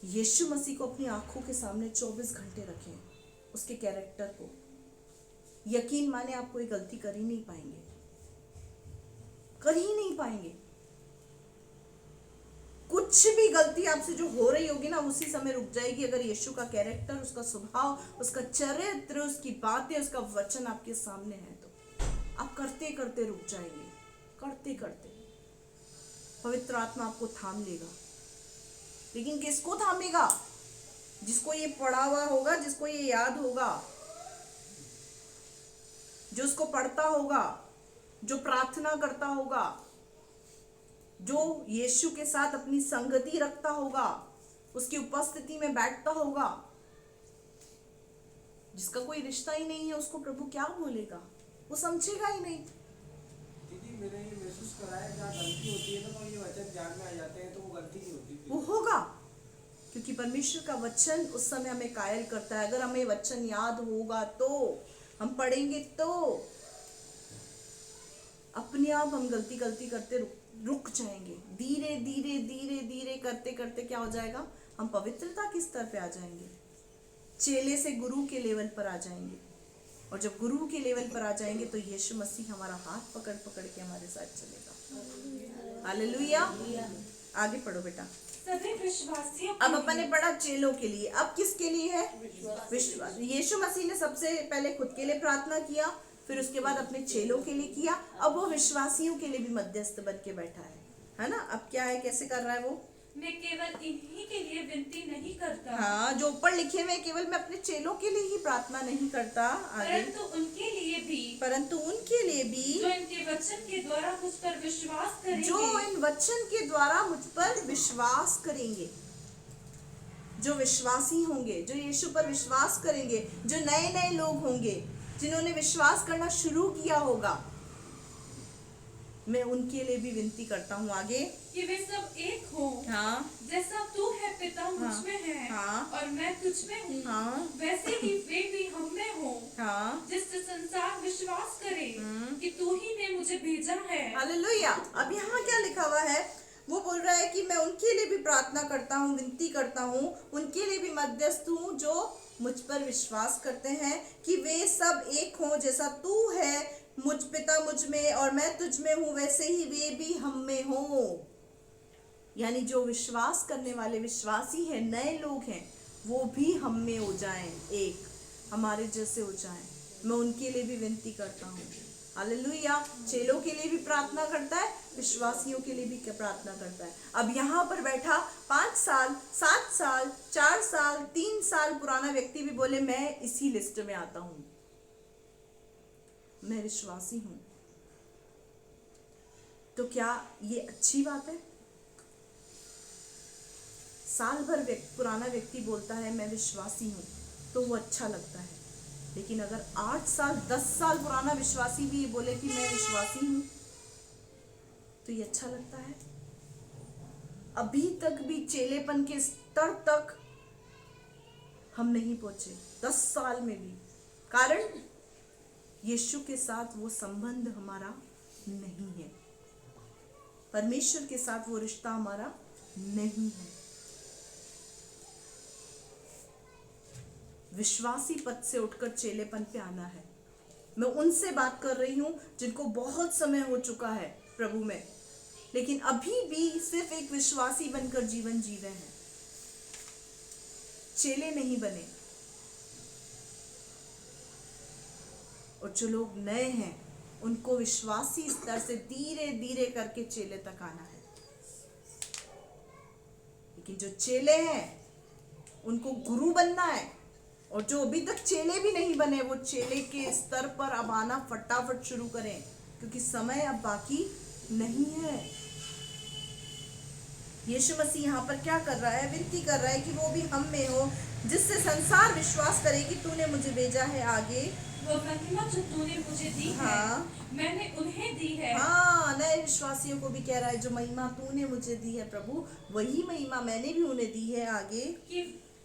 यीशु मसीह को अपनी आंखों के सामने 24 घंटे रखें, उसके कैरेक्टर को। यकीन माने आप कोई गलती कर ही नहीं पाएंगे, कर ही नहीं पाएंगे। कुछ कुछ भी गलती आपसे जो हो रही होगी ना उसी समय रुक जाएगी, अगर यीशु का कैरेक्टर, उसका स्वभाव, उसका चरित्र, उसकी बातें, उसका वचन आपके सामने है तो आप करते करते रुक जाएंगे, करते करते पवित्र आत्मा आपको थाम लेगा। लेकिन किसको थामेगा? जिसको ये पढ़ा हुआ होगा, जिसको ये याद होगा, जो उसको पढ़ता होगा, जो प्रार्थना करता होगा, जो यीशु के साथ अपनी संगति रखता होगा, उसकी उपस्थिति में बैठता होगा। जिसका कोई रिश्ता ही नहीं है उसको प्रभु क्या बोलेगा? वो समझेगा ही नहीं। दीदी मैंने ये महसूस करा है, जहाँ गलती होती है ना तो ये वचन ध्यान में आ जाते हैं तो वो गलती नहीं होती फिर। वो होगा क्योंकि परमेश्वर का वचन उस समय हमें कायल करता है। अगर हमें वचन याद होगा तो, हम पढ़ेंगे तो अपने आप हम गलती करते रुक जाएंगे। धीरे धीरे धीरे धीरे करते करते क्या हो जाएगा? हम पवित्रता के स्तर पे आ जाएंगे, चेले से गुरु के लेवल पर आ जाएंगे। और जब गुरु के लेवल पर आ जाएंगे तो यीशु मसीह हमारा हाथ पकड़ पकड़ के हमारे साथ चलेगा। हालेलुया। आगे पढ़ो बेटा। सभी विश्वासियों अब अपन ने पढ़ा चेलों के लिए, अब किसके लिए है? विश्वास। यीशु मसीह ने सबसे पहले खुद के लिए प्रार्थना किया, फिर उसके बाद अपने चेलों के लिए किया, अब वो विश्वासियों के लिए भी मध्यस्थ बन के बैठा है ना? अब क्या है, कैसे कर रहा है वो? मैं केवल इन्हीं के लिए विनती नहीं करता, हाँ, जो ऊपर लिखे हुए केवल मैं अपने चेलों के लिए ही प्रार्थना नहीं करता, आगे परंतु उनके लिए भी जो इनके वचन के द्वारा मुझ पर विश्वास करेंगे, जो इन वचन के द्वारा मुझ पर विश्वास करेंगे, जो विश्वासी होंगे, जो यीशु पर विश्वास करेंगे, जो नए नए लोग होंगे, जिन्होंने विश्वास करना शुरू किया होगा, मैं उनके लिए भी विनती करता हूँ। आगे कि वे सब एक हो, हाँ जैसा तू है पिता मुझ में है हाँ और मैं तुझ में हूँ, हाँ वैसे ही वे भी हम में हो, हाँ। जिससे संसार विश्वास करे कि तू ही ने मुझे भेजा है। हालेलुया। अब यहाँ क्या लिखा हुआ है? वो बोल रहा है कि मैं उनके लिए भी प्रार्थना करता हूँ, विनती करता हूँ, उनके लिए भी मध्यस्थ हूँ जो मुझ पर विश्वास करते हैं, कि वे सब एक हों, जैसा तू है मुझ पिता मुझ में और मैं तुझ में हूँ, वैसे ही वे भी हम में हों। यानी जो विश्वास करने वाले विश्वासी हैं, नए लोग हैं, वो भी हम में हो जाएं, एक हमारे जैसे हो जाएं। मैं उनके लिए भी विनती करता हूँ। हालेलुया। चेलों के लिए भी प्रार्थना करता है, विश्वासियों के लिए भी प्रार्थना करता है। अब यहाँ पर बैठा 5 साल 7 साल 4 साल 3 साल पुराना व्यक्ति भी बोले मैं इसी लिस्ट में आता हूँ, मैं विश्वासी हूँ। तो क्या ये अच्छी बात है? साल भर पुराना व्यक्ति बोलता है मैं विश्वासी हूँ तो वो अच्छा लगता है, लेकिन अगर 8 साल 10 साल पुराना विश्वासी भी ये बोले कि मैं विश्वासी हूँ तो ये अच्छा लगता है? अभी तक भी चेलेपन के स्तर तक हम नहीं पहुंचे, 10 साल में भी। कारण यीशु के साथ वो संबंध हमारा नहीं है, परमेश्वर के साथ वो रिश्ता हमारा नहीं है। विश्वासी पद से उठकर चेलेपन पे आना है। मैं उनसे बात कर रही हूं जिनको बहुत समय हो चुका है प्रभु में, लेकिन अभी भी सिर्फ एक विश्वासी बनकर जीवन जी रहे हैं, चेले नहीं बने। और जो लोग नए हैं उनको विश्वासी स्तर से धीरे धीरे करके चेले तक आना है। लेकिन जो चेले हैं उनको गुरु बनना है, और जो अभी तक चेले भी नहीं बने वो चेले के स्तर पर अब आना फटाफट शुरू करें, क्योंकि समय अब बाकी नहीं है। यीशु मसीह यहाँ पर क्या कर रहा है? विनती कर रहा है कि वो भी हम में हो, जिससे संसार विश्वास करे कि तूने मुझे भेजा है। आगे वो महिमा जो तूने मुझे दी हाँ। है, मैंने उन्हें दी है। हाँ, नए विश्वासियों को भी कह रहा है जो महिमा तूने मुझे दी है प्रभु, वही महिमा मैंने भी उन्हें दी है। आगे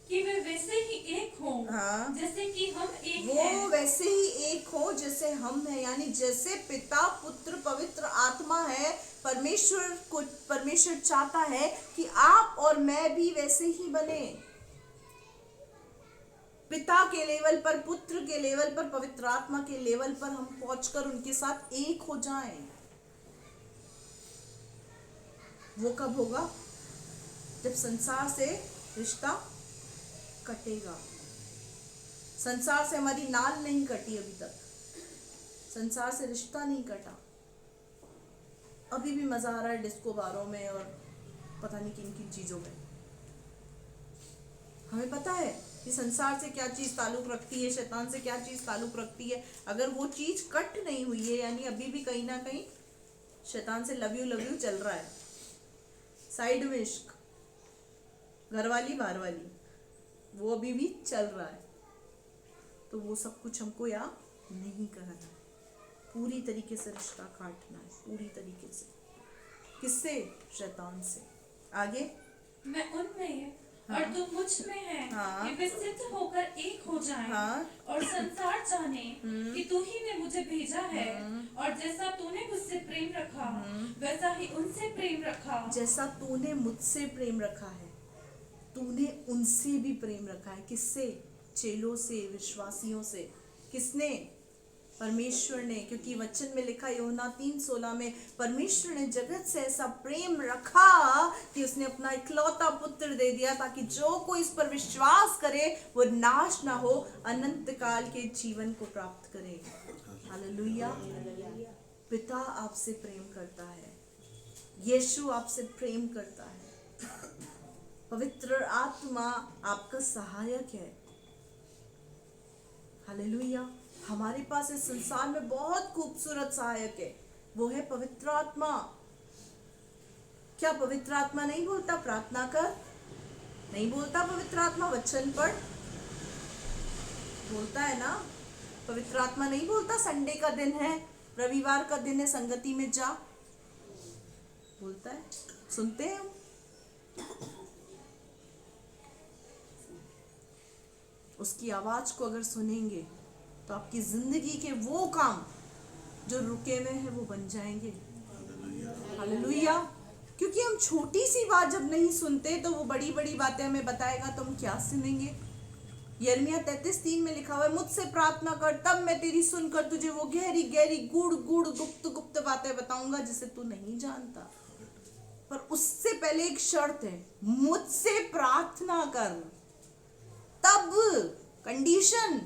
कि वे वैसे ही एक हों, हाँ। जैसे कि हम एक वो हैं। वैसे ही एक हो जैसे हम हैं, यानी जैसे पिता पुत्र पवित्र आत्मा है, परमेश्वर चाहता है कि आप और मैं भी वैसे ही बने। पिता के लेवल पर, पुत्र के लेवल पर, पवित्र आत्मा के लेवल पर हम पहुंचकर उनके साथ एक हो जाएं। वो कब होगा? जब संसार से रिश्ता कटेगा। संसार से हमारी नाल नहीं कटी अभी तक, संसार से रिश्ता नहीं कटा, अभी भी मजा आ रहा है डिस्को बारों में और पता नहीं किन किन चीजों में। हमें पता है कि संसार से क्या चीज ताल्लुक रखती है, शैतान से क्या चीज ताल्लुक रखती है। अगर वो चीज कट नहीं हुई है, यानी अभी भी कहीं ना कहीं शैतान से लव यू चल रहा है, साइड में इश्क, घरवाली बाहर वाली, वो अभी भी चल रहा है, तो वो सब कुछ हमको याद नहीं करना है। पूरी तरीके से रिश्ता काटना है, पूरी तरीके से। किससे? शैतान से। आगे, मैं उनमें हाँ। और तुम मुझ में है, हाँ। कि वे सिद्ध होकर एक हो जाएं, हाँ। और संसार जाने कि तू ही ने मुझे भेजा है, और जैसा तूने मुझसे प्रेम रखा वैसा ही उनसे प्रेम रखा। जैसा तूने मुझसे प्रेम रखा है, तूने उनसे भी प्रेम रखा है। किससे? चेलों से, विश्वासियों से। किसने? परमेश्वर ने, क्योंकि वचन में लिखा यूहन्ना 3:16 में, परमेश्वर ने जगत से ऐसा प्रेम रखा कि उसने अपना इकलौता पुत्र दे दिया, ताकि जो कोई इस पर विश्वास करे वो नाश ना हो, अनंत काल के जीवन को प्राप्त करे। हालेलुया। पिता आपसे प्रेम करता है, यीशु आपसे प्रेम करता है, पवित्र आत्मा आपका सहायक है। हालेलुया। हमारे पास इस संसार में बहुत खूबसूरत सहायक है, वो है पवित्र आत्मा। क्या पवित्र आत्मा नहीं बोलता प्रार्थना कर? नहीं बोलता पवित्र आत्मा वचन पढ़? बोलता है ना। पवित्र आत्मा नहीं बोलता संडे का दिन है, रविवार का दिन है, संगति में जा? बोलता है, सुनते हैं हम। उसकी आवाज को अगर सुनेंगे तो आपकी जिंदगी के वो काम जो रुके हुए हैं वो बन जाएंगे। हालेलुया। क्योंकि हम छोटी सी बात जब नहीं सुनते तो वो बड़ी बड़ी बातें हमें बताएगा तो हम क्या सुनेंगे। यिर्मयाह 33:3 में लिखा हुआ है, मुझसे प्रार्थना कर तब मैं तेरी सुनकर तुझे वो गहरी गहरी गूढ़ गूढ़ गुप्त गुप्त बातें बताऊंगा जिसे तू नहीं जानता। पर उससे पहले एक शर्त है, मुझसे प्रार्थना कर। तब कंडीशन,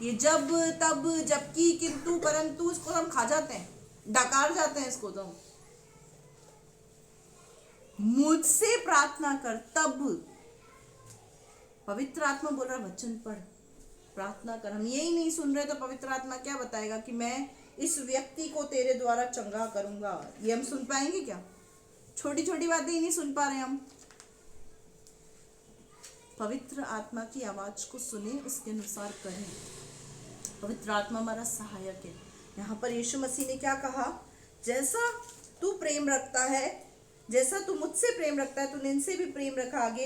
ये जब तब जबकि किंतु परंतु इसको हम खा जाते हैं, डकार जाते हैं इसको। तो मुझसे प्रार्थना कर तब। पवित्र आत्मा बोल रहा वचन पढ़, प्रार्थना कर। हम यही नहीं सुन रहे तो पवित्र आत्मा क्या बताएगा कि मैं इस व्यक्ति को तेरे द्वारा चंगा करूंगा। ये हम सुन पाएंगे क्या? छोटी छोटी बातें ही नहीं सुन पा रहे हम। पवित्र आत्मा की आवाज को सुने, उसके अनुसार करें। पवित्र आत्मा हमारा सहायक है। यहाँ पर यीशु मसीह ने क्या कहा? जैसा तू प्रेम रखता है, जैसा तू मुझसे प्रेम रखता है, तूने इनसे भी प्रेम रखा। आगे,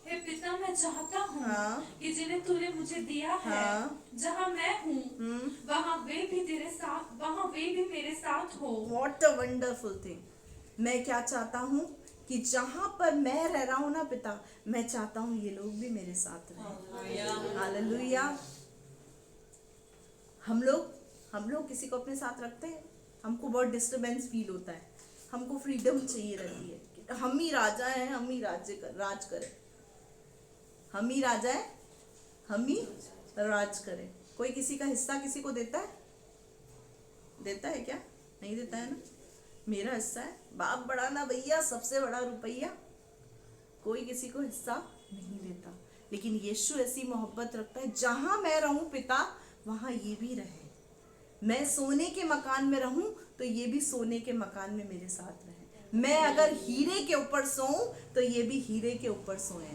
हे पिता मैं चाहता हूँ हाँ। कि जिन्हें तूने मुझे दिया है, हाँ। जहाँ मैं हूँ वहाँ वे भी मेरे साथ हो। What a wonderful thing. मैं क्या चाहता हूँ कि जहाँ पर मैं रह रहा हूँ ना पिता, मैं चाहता हूँ ये लोग भी मेरे साथ रहें। हालेलुया। हम लोग किसी को अपने साथ रखते हैं, हमको बहुत डिस्टर्बेंस फील होता है, हमको फ्रीडम चाहिए रहती है कि हम ही राजा हैं, हम ही राज करें, हम ही राजा है, हम ही राज करें। कोई किसी का हिस्सा किसी को देता है? देता है क्या? नहीं देता है ना। मेरा हिस्सा है, बाप बड़ा ना भैया, सबसे बड़ा रुपया। कोई किसी को हिस्सा नहीं देता। लेकिन यीशु ऐसी मोहब्बत रखता है, जहां मैं रहूं पिता वहां ये भी रहे। मैं सोने के मकान में रहूं तो ये भी सोने के मकान में मेरे साथ रहे। मैं अगर हीरे के ऊपर सोऊं तो ये भी हीरे के ऊपर सोए।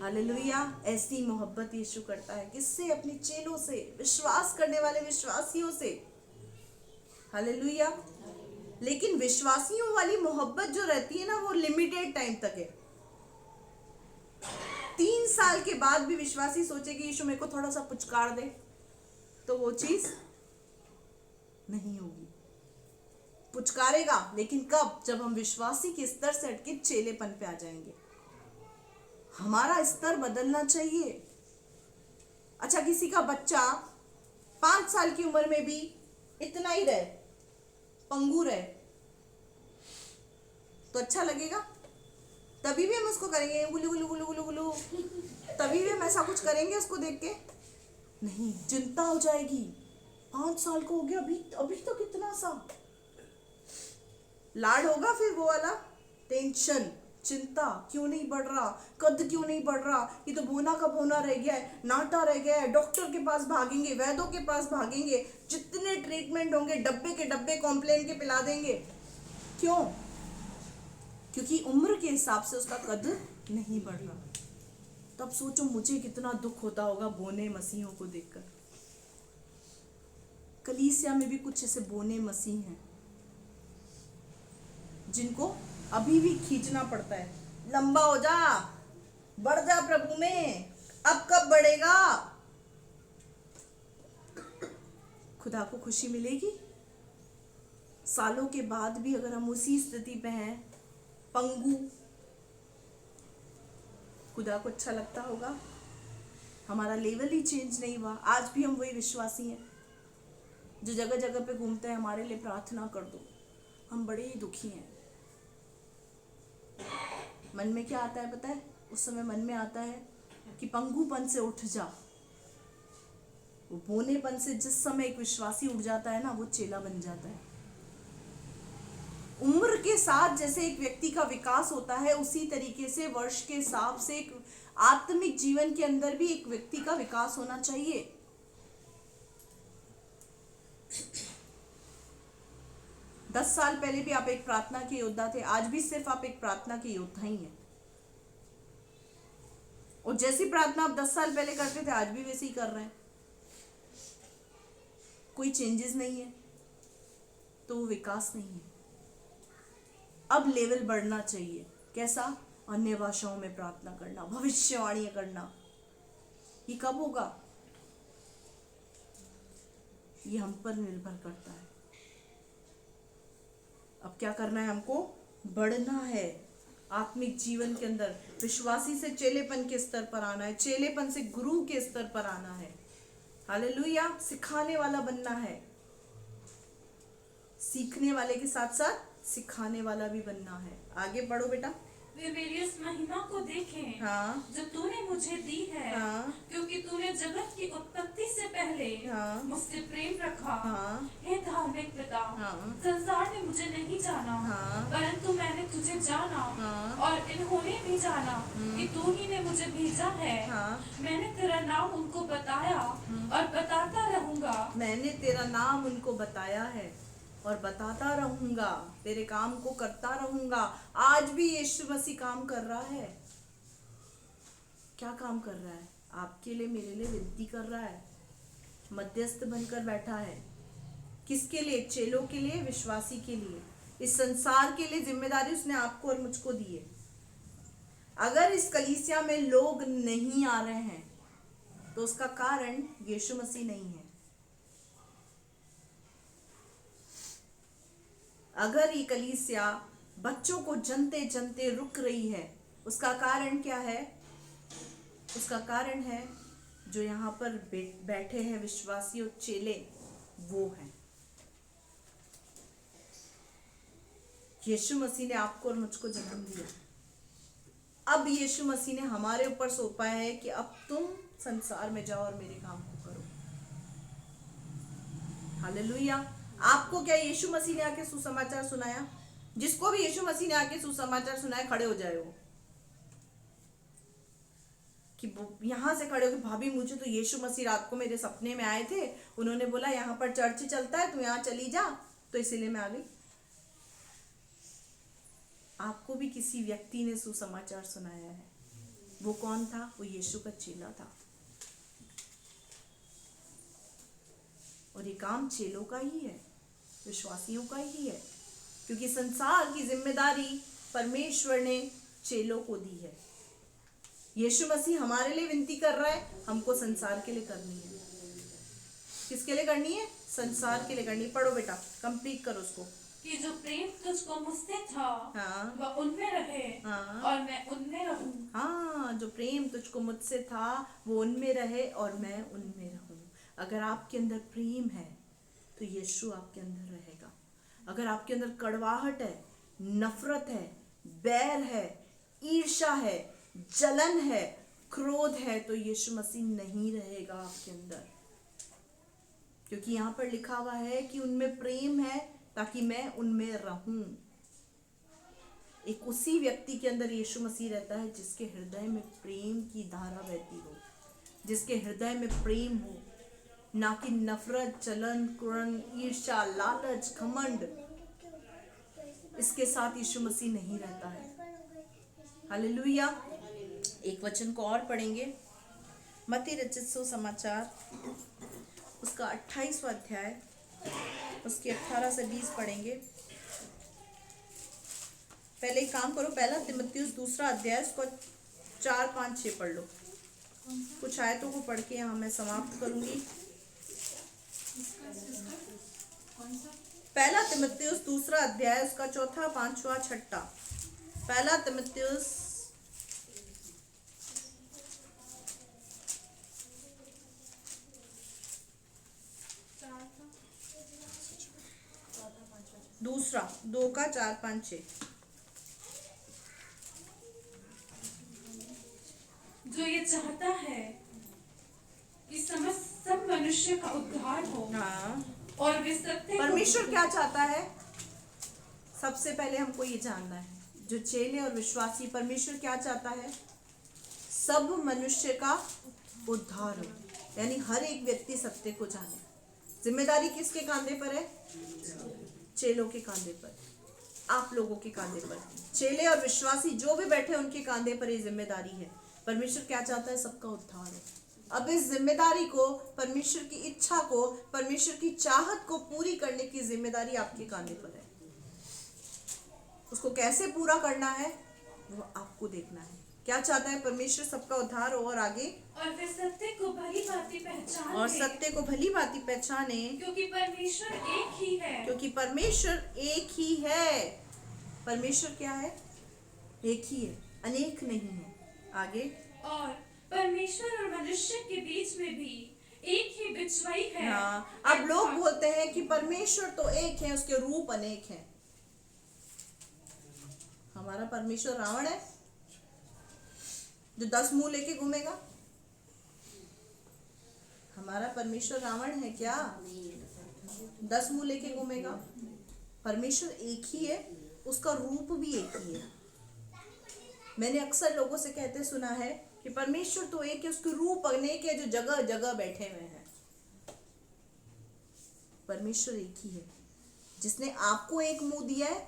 हालेलुया। ऐसी मोहब्बत यीशु करता है। किससे? अपने चेलों से, विश्वास करने वाले विश्वासियों से। हालेलुया। लेकिन विश्वासियों वाली मोहब्बत जो रहती है ना, वो लिमिटेड टाइम तक है। 3 साल के बाद भी विश्वासी सोचे कि यीशु मेरे को थोड़ा सा पुचकार दे, तो वो चीज नहीं होगी। पुचकारेगा, लेकिन कब? जब हम विश्वासी के स्तर से हटके चेलेपन पे आ जाएंगे। हमारा स्तर बदलना चाहिए। अच्छा, किसी का बच्चा 5 साल की उम्र में भी इतना ही रहे, पंगु रहे, तो अच्छा लगेगा? तभी भी हम उसको करेंगे गुलू गुलू गुलू गुलू गुलू, तभी भी हम ऐसा कुछ करेंगे उसको देख के? नहीं, चिंता हो जाएगी। 5 साल का हो गया, अभी अभी तो कितना सा लाड होगा, फिर वो वाला टेंशन, चिंता, क्यों नहीं बढ़ रहा, कद क्यों नहीं बढ़ रहा, ये तो भोना का भोना रह गया है, नाटा रह गया है, डॉक्टर के पास भागेंगे, वैद्यों के पास भागेंगे, जितने ट्रीटमेंट होंगे डब्बे के डब्बे कॉम्प्लेन के पिला देंगे। क्यों? क्योंकि उम्र के हिसाब से उसका कद नहीं बढ़ रहा। तब सोचो मुझे कितना दुख होता होगा बोने मसीहों को देखकर। कलीसिया में भी कुछ ऐसे बोने मसीह हैं जिनको अभी भी खींचना पड़ता है, लंबा हो जा, बढ़ जा प्रभु में, अब कब बढ़ेगा? खुदा को खुशी मिलेगी? सालों के बाद भी अगर हम उसी स्थिति पे हैं, पंगु, खुदा को अच्छा लगता होगा? हमारा लेवल ही चेंज नहीं हुआ, आज भी हम वही विश्वासी हैं जो जगह जगह पे घूमते हैं हमारे लिए प्रार्थना कर दो। हम बड़े ही दुखी हैं। मन में क्या आता है पता है? उस समय मन में आता है कि पंगुपन से उठ जा। वो बोनेपन से जिस समय एक विश्वासी उठ जाता है ना, वो चेला बन जाता है। उम्र के साथ जैसे एक व्यक्ति का विकास होता है, उसी तरीके से वर्ष के हिसाब से एक आत्मिक जीवन के अंदर भी एक व्यक्ति का विकास होना चाहिए। दस साल पहले भी आप एक प्रार्थना के योद्धा थे, आज भी सिर्फ आप एक प्रार्थना के योद्धा ही हैं। और जैसी प्रार्थना आप 10 साल पहले करते थे, आज भी वैसे ही कर रहे हैं। कोई चेंजेस नहीं है, तो वो विकास नहीं है। अब लेवल बढ़ना चाहिए। कैसा? अन्य भाषाओं में प्रार्थना करना, भविष्यवाणी करना। ये कब होगा? ये हम पर निर्भर करता है। अब क्या करना है? हमको बढ़ना है आत्मिक जीवन के अंदर। विश्वासी से चेलेपन के स्तर पर आना है, चेलेपन से गुरु के स्तर पर आना है। हालेलुया। सिखाने वाला बनना है, सीखने वाले के साथ साथ सिखाने वाला भी बनना है। आगे बढ़ो बेटा। वे मेरी उस महिमा को देखें, हाँ, जो तूने मुझे दी है, हाँ, क्योंकि तूने जगत की उत्पत्ति से पहले हाँ, मुझसे प्रेम रखा। हाँ, हे धार्मिक पिता, हाँ, संसार ने मुझे नहीं जाना, हाँ, परंतु मैंने तुझे जाना, हाँ, और इन्होंने भी जाना कि तू ही ने मुझे भेजा है। हाँ। मैंने तेरा नाम उनको बताया और बताता रहूंगा। मैंने तेरा नाम उनको बताया है और बताता रहूंगा, तेरे काम को करता रहूंगा। आज भी यीशु मसीह काम कर रहा है। क्या काम कर रहा है? आपके लिए, मेरे लिए विनती कर रहा है, मध्यस्थ बनकर बैठा है। किसके लिए? चेलों के लिए, विश्वासी के लिए। इस संसार के लिए जिम्मेदारी उसने आपको और मुझको दी है। अगर इस कलीसिया में लोग नहीं आ रहे हैं तो उसका कारण यीशु मसीह नहीं है। अगर ये कलीसिया बच्चों को जनते जनते रुक रही है, उसका कारण क्या है? उसका कारण है जो यहाँ पर बैठे हैं विश्वासी और चेले, वो हैं। यीशु मसीह ने आपको और मुझको जन्म दिया। अब यीशु मसीह ने हमारे ऊपर सौंपा है कि अब तुम संसार में जाओ और मेरे काम को करो। हालेलुया। आपको क्या यीशु मसीह ने आके सुसमाचार सुनाया? जिसको भी यीशु मसीह ने आके सुसमाचार सुनाया, खड़े हो जाए वो, कि यहां से खड़े हो कि भाभी मुझे तो यीशु मसीह रात को मेरे सपने में आए थे, उन्होंने बोला यहाँ पर चर्च चलता है, तू यहाँ चली जा, तो इसीलिए मैं आ गई। आपको भी किसी व्यक्ति ने सुसमाचार सुनाया है। वो कौन था? वो यीशु का चेला था। और ये काम चेलों का ही है, विश्वासियों का ही है, क्योंकि संसार की जिम्मेदारी परमेश्वर ने चेलों को दी है। यीशु मसीह हमारे लिए विनती कर रहा है, हमको संसार के लिए करनी है। किसके लिए करनी है? संसार के लिए करनी है। पढ़ो बेटा, कंप्लीट करो उसको। कि जो प्रेम तुझको मुझसे था, हाँ, वह उनमें रहे, हाँ, और मैं उनमें रहूं। हाँ, जो प्रेम तुझको मुझसे था वो उनमें रहे और मैं उनमें रहूं। अगर आपके अंदर प्रेम है तो यीशु आपके अंदर रहेगा। अगर आपके अंदर कड़वाहट है, नफरत है, बैर है, ईर्ष्या है, जलन है, क्रोध है, तो यीशु मसीह नहीं रहेगा आपके अंदर। क्योंकि यहाँ पर लिखा हुआ है कि उनमें प्रेम है ताकि मैं उनमें रहूं। एक उसी व्यक्ति के अंदर यीशु मसीह रहता है जिसके हृदय में प्रेम की धारा बहती हो, जिसके हृदय में प्रेम हो, ना कि नफरत, जलन, क्रोध, ईर्ष्या, लालच, घमंड। इसके साथ यीशु मसीह नहीं रहता है। हालेलुया। एक वचन को और पढ़ेंगे, मत्ती रचित सुसमाचार उसका 28वां अध्याय, उसके 18 से 20 पढ़ेंगे। पहले एक काम करो, पहला तीमुथियुस 2 अध्याय उसको 4, 5, 6 पढ़ लो। कुछ आयतों को पढ़ के यहाँ मैं समाप्त करूंगी। पहला तीमुथियुस 2 अध्याय उसका 4, 5, 6। पहला तीमुथियुस 2 का 4, 5, 6। जो ये चाहता है कि सब मनुष्य का उद्धार हो, हाँ, और वे सत्य परमेश्वर क्या चाहता है? सबसे पहले हमको ये जानना है, जो चेले और विश्वासी, परमेश्वर क्या चाहता है? सब मनुष्य का उद्धार हो, यानी हर एक व्यक्ति सत्य को जाने। जिम्मेदारी किसके कांधे पर है? चेलों के कांधे पर, आप लोगों के कांधे पर। चेले और विश्वासी जो भी बैठे उनके कांधे पर ये जिम्मेदारी है। परमेश्वर क्या चाहता है? सबका उद्धार हो। अब इस जिम्मेदारी को, परमेश्वर की इच्छा को, परमेश्वर की चाहत को पूरी करने की जिम्मेदारी आपके कांधे पर है। उसको कैसे पूरा करना है वो आपको देखना है। क्या चाहता है परमेश्वर? सबका उद्धार हो, और आगे और वे सत्य को भली भांति पहचाने, और सत्य को भली भांति पहचाने, क्योंकि परमेश्वर एक ही है। क्योंकि परमेश्वर एक ही है। परमेश्वर क्या है? एक ही है, अनेक नहीं है। आगे, और परमेश्वर और मनुष्य के बीच में भी एक ही बिचवाई है। हाँ, अब लोग बोलते हैं कि परमेश्वर तो एक है, उसके रूप अनेक हैं। हमारा परमेश्वर रावण है जो 10 मुंह लेके घूमेगा? हमारा परमेश्वर रावण है क्या? 10 मुंह लेके घूमेगा? परमेश्वर एक ही है, उसका रूप भी एक ही है। मैंने अक्सर लोगों से कहते सुना है कि परमेश्वर तो एक है, उसके रूप अनेक है जो जगह जगह बैठे हुए हैं। परमेश्वर एक ही है। जिसने आपको एक मुंह दिया है,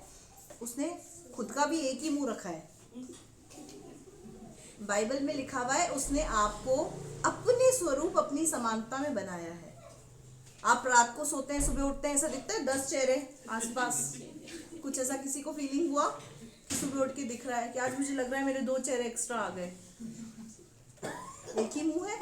उसने खुद का भी एक ही मुंह रखा है। बाइबल में लिखा हुआ है, उसने आपको अपने स्वरूप, अपनी समानता में बनाया है। आप रात को सोते हैं, सुबह उठते हैं, ऐसा दिखता है 10 चेहरे आसपास? कुछ ऐसा किसी को फीलिंग हुआ? सुबह उठ के दिख रहा है कि आज मुझे लग रहा है मेरे 2 चेहरे एक्स्ट्रा आ गए। एक ही मुंह है।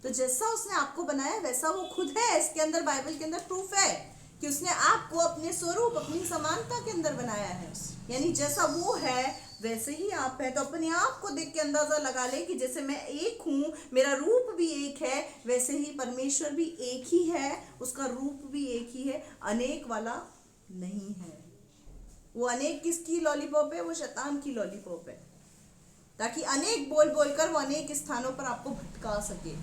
तो जैसा उसने आपको बनाया वैसा वो खुद है। इसके अंदर, बाइबल के अंदर प्रूफ है कि उसने आपको अपने स्वरूप, अपनी समानता के अंदर बनाया है। यानी जैसा वो है वैसे ही आप है। तो अपने आप को देख के अंदाजा लगा ले कि जैसे मैं एक हूँ, मेरा रूप भी एक है, वैसे ही परमेश्वर भी एक ही है, उसका रूप भी एक ही है, अनेक वाला नहीं है। वो अनेक किसकी लॉलीपॉप है? वो शैतान की लॉलीपॉप है, ताकि अनेक बोल बोलकर वो अनेक स्थानों पर आपको भटका सके।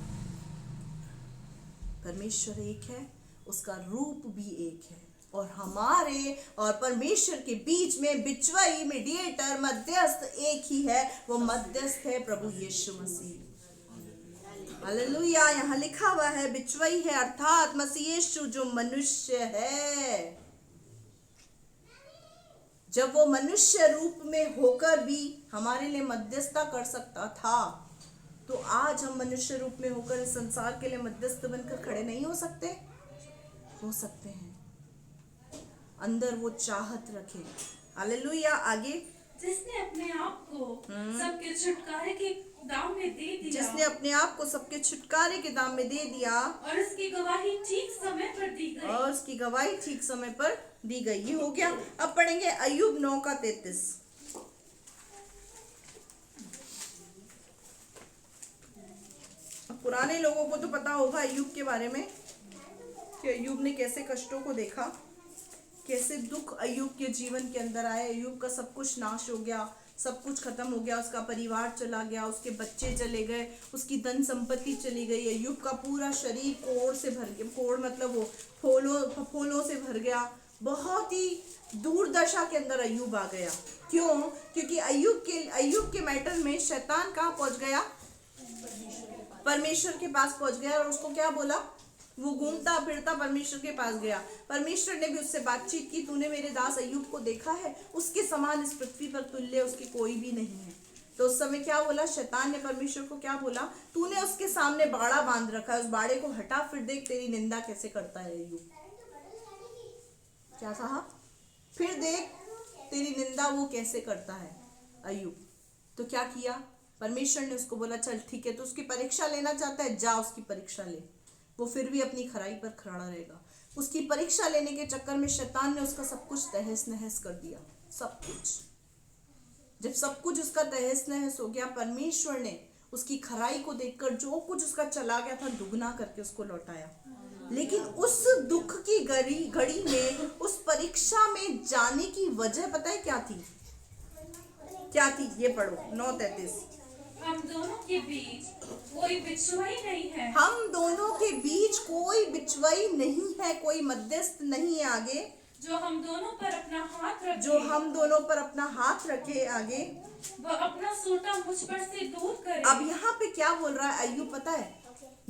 परमेश्वर एक है, उसका रूप भी एक है, और हमारे और परमेश्वर के बीच में बिचवाई, मीडिएटर, मध्यस्थ एक ही है। वो मध्यस्थ है प्रभु यीशु मसीह। हालेलुया। यहाँ लिखा हुआ है बिचवाई है, अर्थात मसीह यीशु जो मनुष्य है। जब वो मनुष्य रूप में होकर भी हमारे लिए मध्यस्थता कर सकता था, तो आज हम मनुष्य रूप में होकर इस संसार के लिए मध्यस्थ बनकर खड़े नहीं हो सकते? हो सकते हैं। अंदर वो चाहत रखे। हालेलुया। आगे, जिसने अपने आप को सबके छुटकारे के दाम में दे दिया, जिसने अपने आप को सबके छुटकारे के दाम में दे दिया, और उसकी गवाही ठीक समय पर दी गई, और उसकी गवाही ठीक समय पर दी गई। ये हो गया। अब पढ़ेंगे अय्यूब 9 का 33। पुराने लोगों को तो पता होगा अय्यूब के बारे में कि अय्यूब ने कैसे कष्टों को देखा, कैसे दुख अय्यूब के जीवन के अंदर आए। अय्यूब का सब कुछ नाश हो गया, सब कुछ खत्म हो गया, उसका परिवार चला गया, उसके बच्चे चले गए, उसकी धन संपत्ति चली गई। अय्यूब का पूरा शरीर कोढ़ से भर गया, कोढ़ मतलब वो फफोलों से भर गया। बहुत ही दुर्दशा के अंदर अय्यूब आ गया। क्यों? क्योंकि अय्यूब के मैटर में शैतान कहाँ पहुंच गया? परमेश्वर के पास पहुंच गया। और उसको क्या बोला? वो घूमता फिरता परमेश्वर के पास गया। परमेश्वर ने भी उससे बातचीत की, तूने मेरे दास अय्यूब को देखा है? उसके समान इस पृथ्वी पर तुल्य उसके कोई भी नहीं है। तो उस समय क्या बोला? शैतान ने परमेश्वर को क्या बोला? तूने उसके सामने बाड़ा बांध रखा है, उस बाड़े को हटा, फिर देख तेरी निंदा कैसे करता है अय्यूब। क्या कहा? फिर देख तेरी निंदा वो कैसे करता है अय्यूब। तो क्या किया? परमेश्वर ने उसको बोला चल ठीक है, तो उसकी परीक्षा लेना चाहता है, जा उसकी परीक्षा ले। वो फिर भी अपनी खराई पर खड़ा रहेगा। उसकी परीक्षा लेने के चक्कर में शैतान ने उसका सब कुछ तहस नहस कर दिया। सब कुछ। जब सब कुछ उसका तहस नहस हो गया, परमेश्वर ने उसकी खराई को देखकर जो कुछ उसका चला गया था दुगना करके उसको लौटाया। लेकिन उस दुख की घड़ी में, उस परीक्षा में जाने की वजह पता है क्या थी? क्या थी? ये पढ़ो 9:33। हम दोनों के बीच कोई बिछुआई नहीं है। हम दोनों के बीच कोई बिछुआई नहीं है, कोई मध्यस्थ नहीं है आगे। जो हम दोनों पर अपना हाथ रखे, जो हम दोनों पर अपना हाथ रखे आगे, वह अपना सोटा मुझ पर से दूर करे। अब यहाँ पे क्या बोल रहा है अय्यूब पता है?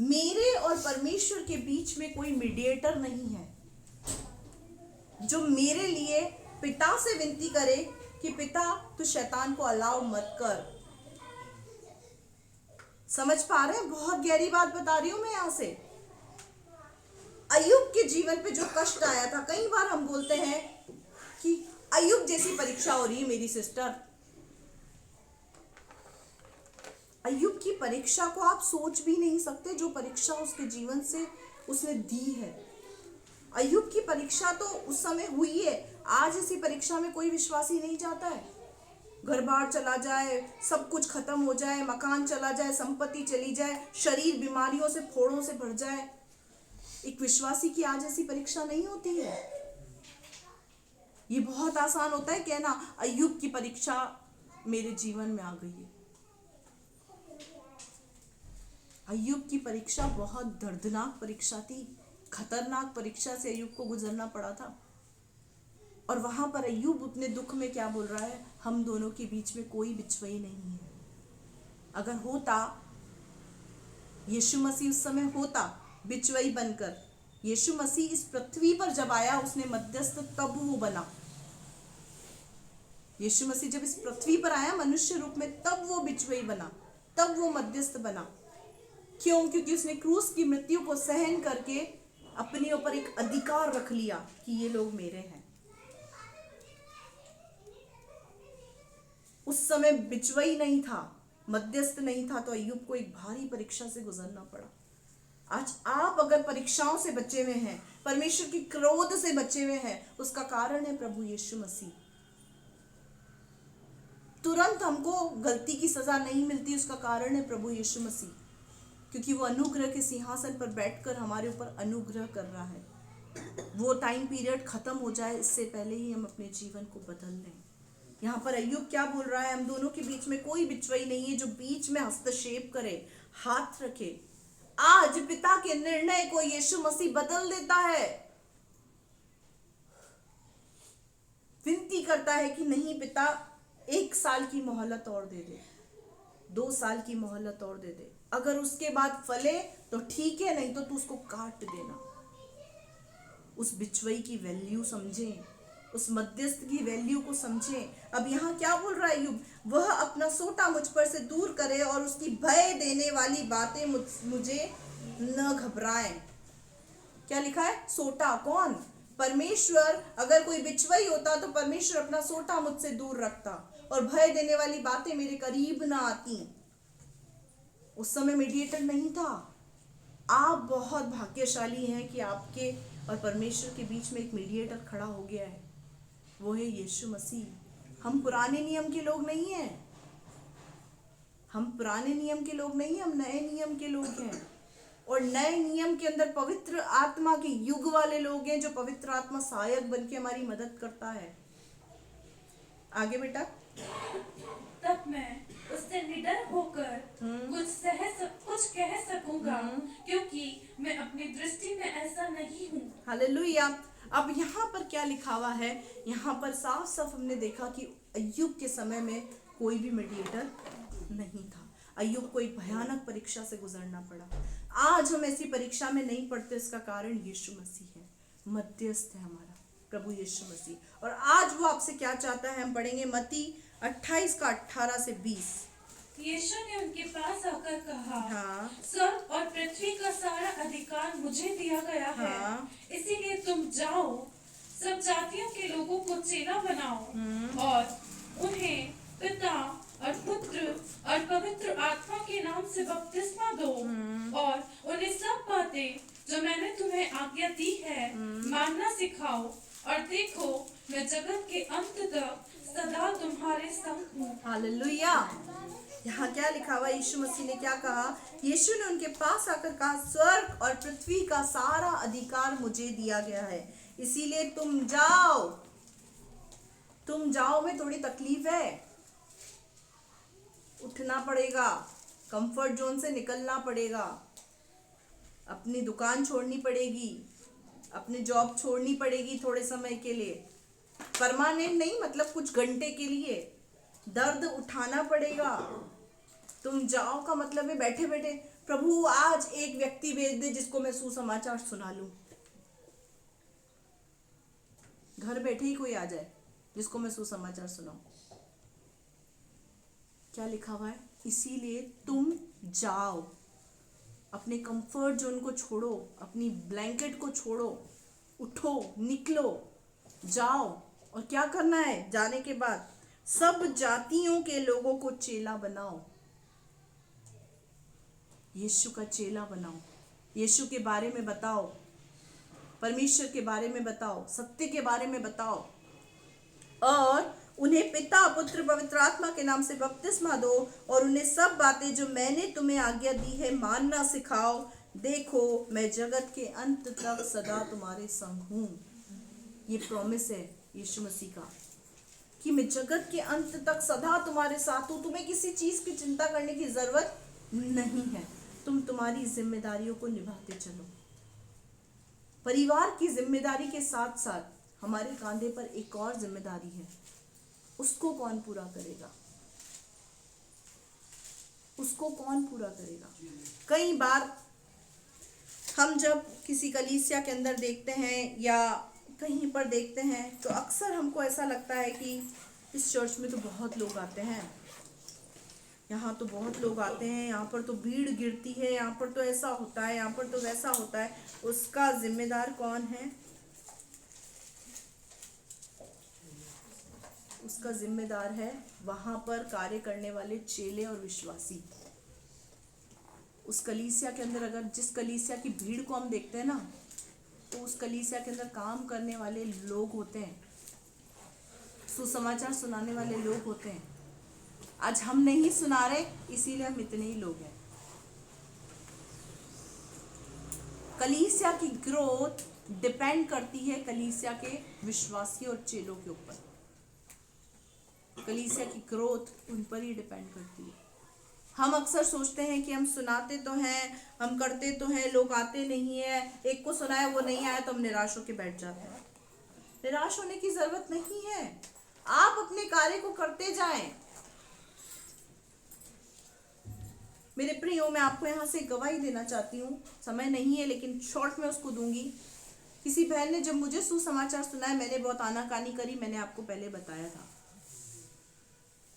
मेरे और परमेश्वर के बीच में कोई मीडिएटर नहीं है जो मेरे लिए पिता से विनती करे कि पिता तू शैतान को अलाउ मत कर। समझ पा रहे हैं? बहुत गहरी बात बता रही हूं मैं यहां से। अय्यूब के जीवन पे जो कष्ट आया था, कई बार हम बोलते हैं कि अय्यूब जैसी परीक्षा हो रही है मेरी सिस्टर। अय्यूब की परीक्षा को आप सोच भी नहीं सकते, जो परीक्षा उसके जीवन से उसने दी है। अय्यूब की परीक्षा तो उस समय हुई है। आज ऐसी परीक्षा में कोई विश्वासी नहीं जाता है। घर बार चला जाए, सब कुछ खत्म हो जाए, मकान चला जाए, संपत्ति चली जाए, शरीर बीमारियों से फोड़ों से भर जाए। एक विश्वासी की आज ऐसी परीक्षा नहीं होती है। ये बहुत आसान होता है कहना अय्यूब की परीक्षा मेरे जीवन में आ गई है। अय्यूब की परीक्षा बहुत दर्दनाक परीक्षा थी। खतरनाक परीक्षा से अय्यूब को गुजरना पड़ा था। और वहां पर अय्यूब अपने दुख में क्या बोल रहा है? हम दोनों के बीच में कोई बिछुआई नहीं है। अगर होता, यीशु मसीह उस समय होता बिछुआई बनकर, यीशु मसीह इस पृथ्वी पर जब आया उसने मध्यस्थ तब वो बना। यीशु मसीह जब इस पृथ्वी पर आया मनुष्य रूप में तब वो बिछुआई बना, तब वो मध्यस्थ बना। क्यों? क्योंकि उसने क्रूस की मृत्यु को सहन करके अपने ऊपर एक अधिकार रख लिया कि ये लोग मेरे हैं। उस समय बिचवई नहीं था, मध्यस्थ नहीं था, तो अय्यूब को एक भारी परीक्षा से गुजरना पड़ा। आज आप अगर परीक्षाओं से बचे हुए हैं, परमेश्वर की क्रोध से बचे हुए हैं, उसका कारण है प्रभु यीशु मसीह। तुरंत हमको गलती की सजा नहीं मिलती, उसका कारण है प्रभु यीशु मसीह, क्योंकि वो अनुग्रह के सिंहासन पर बैठकर हमारे ऊपर अनुग्रह कर रहा है। वो टाइम पीरियड खत्म हो जाए इससे पहले ही हम अपने जीवन को बदल लें। यहाँ पर अय्यूब क्या बोल रहा है? हम दोनों के बीच में कोई बिचवई नहीं है जो बीच में हस्तक्षेप करे, हाथ रखे। आज पिता के निर्णय को यीशु मसीह बदल देता है। विनती करता है कि नहीं पिता, 1 साल की मोहलत और दे दे, 2 साल की मोहलत और दे दे। अगर उसके बाद फले तो ठीक है, नहीं तो तू उसको काट देना। उस बिचवई की वैल्यू समझें, उस मध्यस्थ की वैल्यू को समझें। अब यहाँ क्या बोल रहा है अय्यूब? वह अपना सोटा मुझ पर से दूर करे और उसकी भय देने वाली बातें मुझे न घबराएं। क्या लिखा है? सोटा कौन? परमेश्वर। अगर कोई बिचवई होता तो परमेश्वर अपना सोटा मुझसे दूर रखता और भय देने वाली बातें मेरे करीब ना आती। उस समय मीडिएटर नहीं था। आप बहुत भाग्यशाली हैं कि आपके और परमेश्वर के बीच में एक मीडिएटर खड़ा हो गया है, वो है यीशु मसीह। हम पुराने नियम के लोग नहीं हैं, हम पुराने नियम के लोग नहीं, हम नए नियम के लोग हैं। और नए नियम के अंदर पवित्र आत्मा के युग वाले लोग हैं, जो पवित्र आत्मा सहायक बन के हमारी मदद करता है। आगे बेटा तब मैं उससे निडर होकर कुछ कह सकूंगा, क्योंकि मैं अपनी दृष्टि में ऐसा नहीं हूँ। हालेलुया। अब यहाँ पर क्या लिखा हुआ है? यहाँ पर साफ साफ हमने देखा कि अय्यूब के समय में कोई भी मीडिएटर नहीं था। अय्यूब को एक भयानक परीक्षा से गुजरना पड़ा। आज हम ऐसी परीक्षा में नहीं पड़ते, इसका कारण यीशु मसीह है, मध्यस्थ है हमारा प्रभु यीशु मसीह। और आज वो आपसे क्या चाहता है, हम पढ़ेंगे मत्ती 28 का 18 से 20। यीशु ने उनके पास आकर कहा, हाँ। स्वर्ग और पृथ्वी का सारा अधिकार मुझे दिया गया है। हाँ। इसीलिए तुम जाओ, सब जातियों के लोगों को चेला बनाओ और उन्हें पिता और पुत्र और पवित्र आत्मा के नाम से बपतिस्मा दो और उन्हें सब बातें जो मैंने तुम्हें आज्ञा दी है मानना सिखाओ, और देखो मैं जगत के अंत तक सदा तुम्हारे संग हूँ। हालेलुया। यहाँ क्या लिखा हुआ? यीशु मसीह ने क्या कहा? यीशु ने उनके पास आकर कहा, स्वर्ग और पृथ्वी का सारा अधिकार मुझे दिया गया है, इसीलिए तुम जाओ। तुम जाओ में थोड़ी तकलीफ है, उठना पड़ेगा, कंफर्ट जोन से निकलना पड़ेगा, अपनी दुकान छोड़नी पड़ेगी, अपनी जॉब छोड़नी पड़ेगी थोड़े समय के लिए, परमानेंट नहीं, मतलब कुछ घंटे के लिए। दर्द उठाना पड़ेगा। तुम जाओ का मतलब है बैठे बैठे प्रभु आज एक व्यक्ति भेज दे जिसको मैं सुसमाचार सुना लूं। घर बैठे ही कोई आ जाए जिसको मैं सुसमाचार सुनाऊं। क्या लिखा हुआ है? इसीलिए तुम जाओ, अपने कंफर्ट जोन को छोड़ो, अपनी ब्लैंकेट को छोड़ो, उठो, निकलो, जाओ। और क्या करना है? जाने के बाद सब जातियों के लोगों को चेला बनाओ, यीशु का चेला बनाओ, यीशु के बारे में बताओ, परमेश्वर के बारे में बताओ, सत्य के बारे में बताओ, और उन्हें पिता पुत्र पवित्र आत्मा के नाम से बपतिस्मा दो, और उन्हें सब बातें जो मैंने तुम्हें आज्ञा दी है मानना सिखाओ। देखो मैं जगत के अंत तक सदा तुम्हारे संग हूँ। ये प्रॉमिस है यीशु मसीह का कि मैं जगत के अंत तक सदा तुम्हारे साथ हूँ। तुम्हें किसी चीज की चिंता करने की जरूरत नहीं है। तुम तुम्हारी जिम्मेदारियों को निभाते चलो। परिवार की जिम्मेदारी के साथ साथ हमारे कांधे पर एक और जिम्मेदारी है, उसको कौन पूरा करेगा? उसको कौन पूरा करेगा? कई बार हम जब किसी कलीसिया के अंदर देखते हैं या कहीं पर देखते हैं तो अक्सर हमको ऐसा लगता है कि इस चर्च में तो बहुत लोग आते हैं, यहाँ तो बहुत लोग आते हैं, यहाँ पर तो भीड़ गिरती है, यहाँ पर तो ऐसा होता है, यहाँ पर तो वैसा होता है। उसका जिम्मेदार कौन है? उसका जिम्मेदार है वहां पर कार्य करने वाले चेले और विश्वासी। उस कलीसिया के अंदर अगर जिस कलीसिया की भीड़ को हम देखते हैं ना, तो उस कलीसिया के अंदर काम करने वाले लोग होते हैं, सुसमाचार सुनाने वाले लोग होते हैं। आज हम नहीं सुना रहे, इसीलिए हम इतने ही लोग हैं। कलीसिया की ग्रोथ डिपेंड करती है कलीसिया के विश्वासियों और चेलों के ऊपर। कलीसिया की ग्रोथ उन पर ही डिपेंड करती है। हम अक्सर सोचते हैं कि हम सुनाते तो हैं, हम करते तो हैं, लोग आते नहीं है, एक को सुनाया वो नहीं आया तो हम निराश होकर बैठ जाते हैं। निराश होने की जरूरत नहीं है, आप अपने कार्य को करते जाएं। मेरे प्रियो, मैं आपको यहाँ से गवाही देना चाहती हूँ, समय नहीं है लेकिन शॉर्ट में उसको दूंगी। किसी बहन ने जब मुझे सुसमाचार सुनाया, मैंने बहुत आनाकानी करी, मैंने आपको पहले बताया था।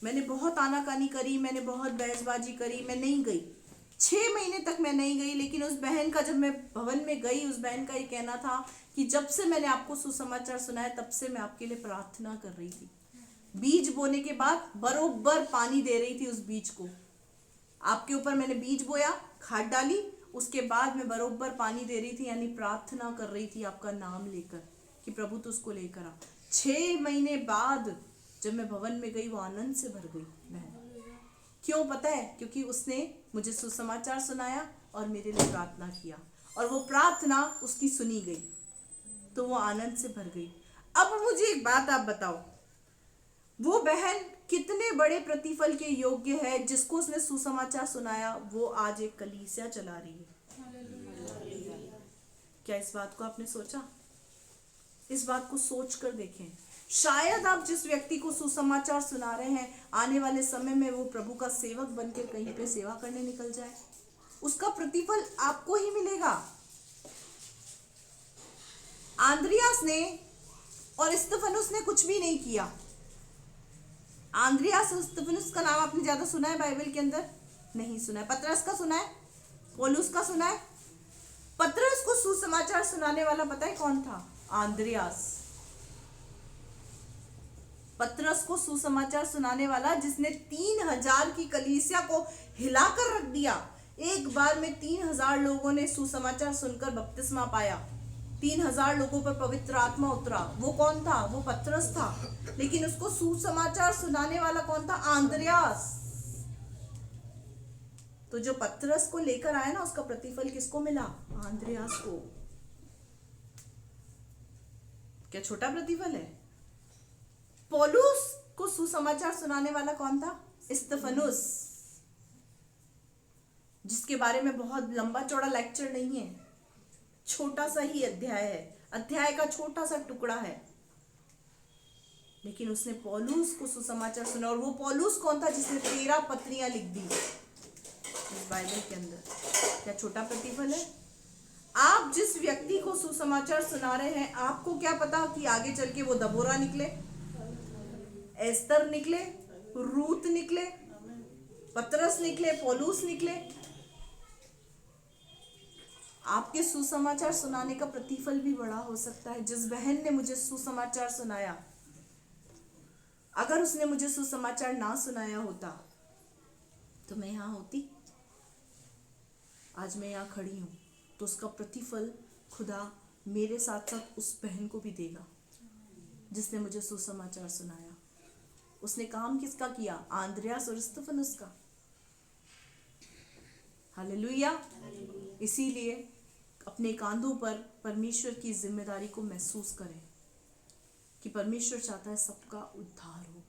मैंने बहुत आनाकानी करी, मैंने बहुत बहसबाजी करी, मैं नहीं गई, 6 महीने तक मैं नहीं गई। लेकिन उस बहन का, जब मैं भवन में गई, उस बहन का ये कहना था कि जब से मैंने आपको सुसमाचार सुनाया तब से मैं आपके लिए प्रार्थना कर रही थी। बीज बोने के बाद बरोबर पानी दे रही थी उस बीज को। आपके ऊपर मैंने बीज बोया, खाद डाली, उसके बाद मैं बरोबर पानी दे रही थी, यानी प्रार्थना कर रही थी आपका नाम लेकर कि प्रभु तो उसको लेकर आ। 6 महीने बाद जब मैं भवन में गई, वो आनंद से भर गई बहन। क्यों पता है? क्योंकि उसने मुझे सुसमाचार सुनाया और मेरे लिए प्रार्थना किया, और वो प्रार्थना उसकी सुनी गई, तो वो आनंद से भर गई। अब मुझे एक बात आप बताओ, वो बहन कितने बड़े प्रतिफल के योग्य है। जिसको उसने सुसमाचार सुनाया वो आज एक कलीसिया चला रही है। क्या इस बात को आपने सोचा? इस बात को सोच कर देखें। शायद आप जिस व्यक्ति को सुसमाचार सुना रहे हैं, आने वाले समय में वो प्रभु का सेवक बनकर कहीं पे सेवा करने निकल जाए, उसका प्रतिफल आपको ही मिलेगा। आंद्रियास ने और स्तिफनुस ने कुछ भी नहीं किया। आंद्रियास और स्तिफनुस का नाम आपने ज्यादा सुना है बाइबल के अंदर? नहीं सुना है। पतरस का सुना है? पौलुस का सुना है? पतरस को सुसमाचार सुनाने वाला पता है कौन था? आंद्रियास। पतरस को सुसमाचार सुनाने वाला, जिसने 3000 की कलीसिया को हिलाकर रख दिया। एक बार में 3000 लोगों ने सुसमाचार सुनकर बपतिस्मा पाया। 3000 लोगों पर पवित्र आत्मा उतरा। वो कौन था? वो पतरस था। लेकिन उसको सुसमाचार सुनाने वाला कौन था? आंद्रियास। तो जो पतरस को लेकर आया ना, उसका प्रतिफल किसको मिला? आंद्रियास को। क्या छोटा प्रतिफल है? पौलुस को सुसमाचार सुनाने वाला कौन था? स्तिफनुस, जिसके बारे में बहुत लंबा चौड़ा लेक्चर नहीं है, छोटा सा ही अध्याय है, अध्याय का छोटा सा टुकड़ा है। लेकिन उसने पौलुस को सुसमाचार सुना। और वो पौलुस कौन था? जिसने 13 पत्रियां लिख दी इस बाइबल के अंदर। क्या छोटा प्रतिफल है? आप जिस व्यक्ति को सुसमाचार सुना रहे हैं, आपको क्या पता कि आगे चल के वो दबोरा निकले, एस्तर निकले, रूत निकले, पतरस निकले, पौलुस निकले। आपके सुसमाचार सुनाने का प्रतिफल भी बड़ा हो सकता है। जिस बहन ने मुझे सुसमाचार सुनाया, अगर उसने मुझे सुसमाचार ना सुनाया होता तो मैं यहां होती? आज मैं यहां खड़ी हूं तो उसका प्रतिफल खुदा मेरे साथ साथ उस बहन को भी देगा जिसने मुझे सुसमाचार सुनाया। उसने काम किसका किया? आंद्रियास और स्तिफनुस का। हालेलुया। इसीलिए अपने कांधों पर परमेश्वर की जिम्मेदारी को महसूस करें कि परमेश्वर चाहता है सबका उद्धार हो।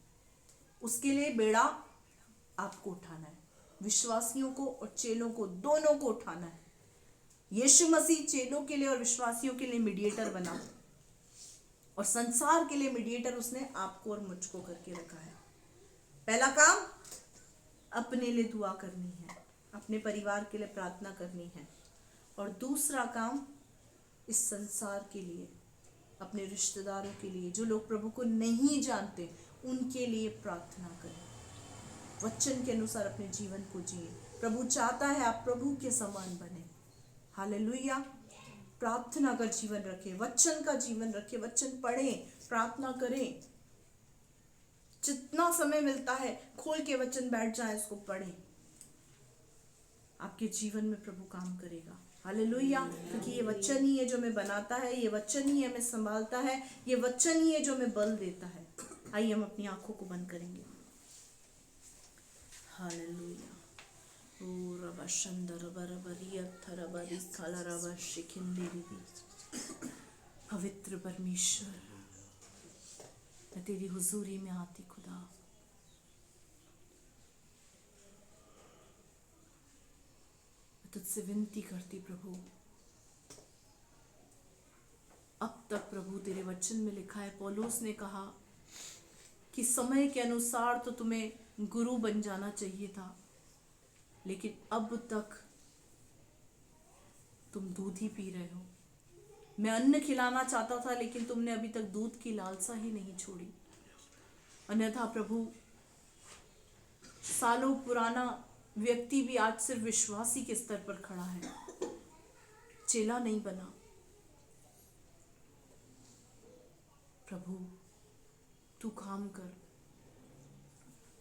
उसके लिए बेड़ा आपको उठाना है। विश्वासियों को और चेलों को, दोनों को उठाना है। यीशु मसीह चेलों के लिए और विश्वासियों के लिए मीडिएटर बना, और संसार के लिए मीडिएटर उसने आपको और मुझको करके रखा है। पहला काम अपने लिए दुआ करनी है, अपने परिवार के लिए प्रार्थना करनी है। और दूसरा काम इस संसार के लिए, अपने रिश्तेदारों के लिए, जो लोग प्रभु को नहीं जानते, उनके लिए प्रार्थना करें। वचन के अनुसार अपने जीवन को जिए। प्रभु चाहता है आप प्रभु के समान बने। हालेलुया। प्रार्थना का जीवन रखें, वचन का जीवन रखें, वचन पढ़ें, प्रार्थना करें। जितना समय मिलता है खोल के वचन बैठ जाए, उसको पढ़ें। आपके जीवन में प्रभु काम करेगा। हालेलुया। क्योंकि ये वचन ही है जो हमें बनाता है, ये वचन ही हमें संभालता है, ये वचन ही है जो हमें बल देता है। आइए हम अपनी आंखों को बंद करेंगे। हालेलुया। ओ रबा शंदर बरबरिया थरबरी खलरबा शिखिंदेरी। पवित्र परमेश्वर, मैं तेरी हुजूरी में आती खुदा। मैं तुझसे विनती करती प्रभु, अब तक प्रभु तेरे वचन में लिखा है, पौलुस ने कहा कि समय के अनुसार तो तुम्हें गुरु बन जाना चाहिए था, लेकिन अब तक तुम दूध ही पी रहे हो। मैं अन्न खिलाना चाहता था, लेकिन तुमने अभी तक दूध की लालसा ही नहीं छोड़ी। अन्यथा प्रभु, सालों पुराना व्यक्ति भी आज सिर्फ विश्वासी के स्तर पर खड़ा है, चेला नहीं बना। प्रभु तू काम कर।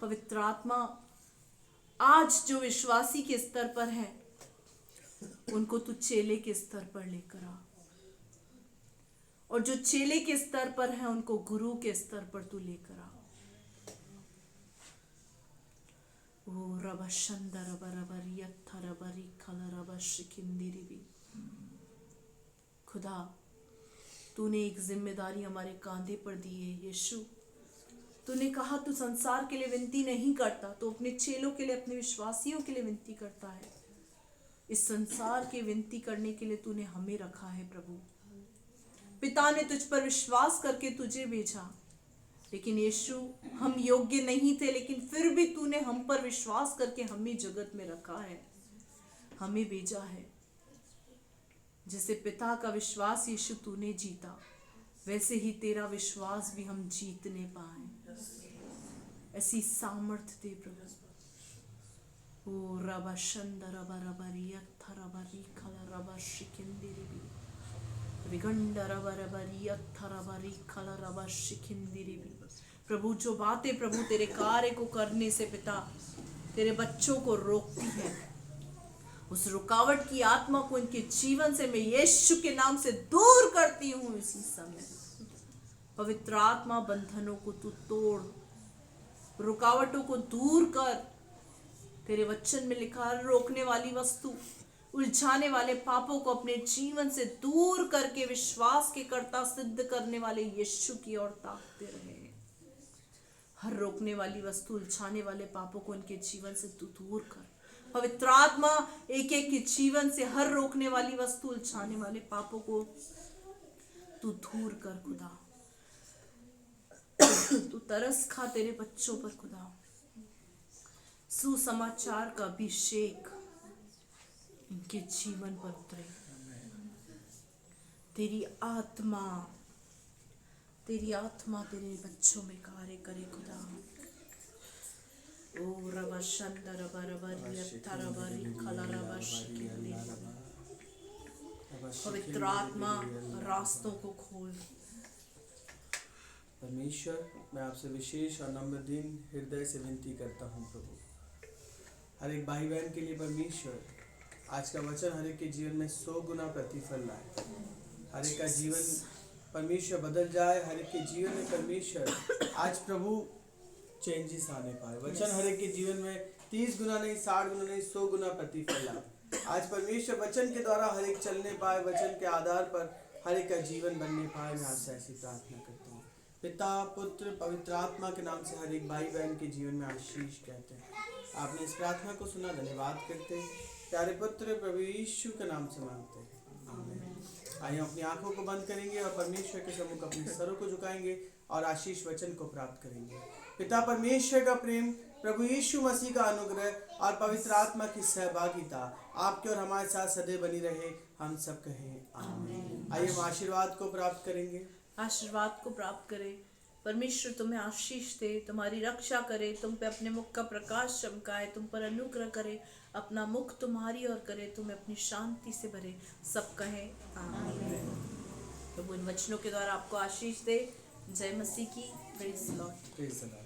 पवित्र आत्मा आज जो विश्वासी के स्तर पर है, उनको तू चेले के स्तर पर लेकर आ, और जो चेले के स्तर पर है उनको गुरु के स्तर पर तू लेकर आ। ओ रबा शंदर बरबरी थरबरी खलरबा शिखिंदिरी भी। खुदा, तूने एक जिम्मेदारी हमारे कांधे पर दी है यीशु। तूने कहा तू संसार के लिए विनती नहीं करता, तो अपने चेलों के लिए, अपने विश्वासियों के लिए विनती करता है। इस संसार के विनती करने के लिए तूने हमें रखा है प्रभु। पिता ने तुझ पर विश्वास करके तुझे भेजा, लेकिन यीशु हम योग्य नहीं थे, लेकिन फिर भी तूने हम पर विश्वास करके हमें जगत में रखा है, हमें भेजा है। जैसे पिता का विश्वास यीशु तूने जीता, वैसे ही तेरा विश्वास भी हम जीतने पाए। ऐसी सामर्थ्य दे प्रभु। ओ रबा शंद रबा रबा रियथ रबा रिखला रबा शिकिंदिरी रिगंड रबा रबा रियथ रबा रिखला रबा शिकिंदिरी। प्रभु जो बातें प्रभु तेरे कार्य को करने से पिता तेरे बच्चों को रोकती है, उस रुकावट की आत्मा को इनके जीवन से मैं यीशु के नाम से दूर करती हूँ। इसी समय पवित्र आत्मा बंधनों को तू तोड़, रुकावटों को दूर कर। तेरे वचन में लिखा है, रोकने वाली वस्तु, उलझाने वाले पापों को अपने जीवन से दूर करके विश्वास के कर्ता सिद्ध करने वाले यीशु की ओर ताकते रहे। हर रोकने वाली वस्तु, उलझाने वाले पापों को इनके जीवन से तू दूर कर। पवित्र आत्मा एक एक के जीवन से हर रोकने वाली वस्तु, उलझाने वाले पापों को तू दूर कर खुदा। तू तरस खा तेरे बच्चों पर खुदा। सुसमाचार का अभिषेक इनके जीवन पर उतरे। तेरी आत्मा तेरे बच्चों में कार्य करे खुदा। ओ रबा शंद रबा रबा रियत्ता रबा रिखला रबा शिकिंदी। पवित्र आत्मा रास्तों को खोल। परमेश्वर, मैं आपसे विशेष और नम्र दिन हृदय से विनती करता हूँ प्रभु, हर एक भाई बहन के लिए परमेश्वर, आज का वचन हर एक के जीवन में 100 गुना प्रतिफल लाए। हर एक का जीवन परमेश्वर बदल जाए। हर एक के जीवन में परमेश्वर आज प्रभु चेंजेस आने पाए। वचन हर एक के जीवन में 30 गुना नहीं, 60 गुना नहीं, 100 गुना प्रतिफल लाए। आज परमेश्वर वचन के द्वारा हर एक चलने पाए, वचन के आधार पर हर एक का जीवन बनने पाए। मैं आपसे ऐसी प्रार्थना करता हूँ। पिता, पुत्र, पवित्र आत्मा के नाम से हर एक भाई बहन के जीवन में आशीष कहते हैं। आपने इस प्रार्थना को सुना, धन्यवाद करते हैं। प्यारे पुत्र प्रभु यीशु के नाम से मांगते हैं, आमीन। आइए अपनी आंखों को बंद करेंगे और परमेश्वर के सम्मुख अपने सरों को झुकाएंगे और आशीष वचन को प्राप्त करेंगे। पिता परमेश्वर का प्रेम, प्रभु यीशु मसीह का अनुग्रह और पवित्र आत्मा की सहभागिता आपके और हमारे साथ सदैव बनी रहे। हम सब कहें आमीन। आइए हम आशीर्वाद को प्राप्त करेंगे। आशीर्वाद को प्राप्त करें। परमेश्वर तुम्हें आशीष दे, तुम्हारी रक्षा करे, तुम पे अपने मुख का प्रकाश चमकाए, तुम पर अनुग्रह करे, अपना मुख तुम्हारी ओर करे, तुम्हें अपनी शांति से भरे। सब कहें आमीन। प्रभु इन वचनों के द्वारा आपको आशीष दे। जय मसीह की। Praise the Lord.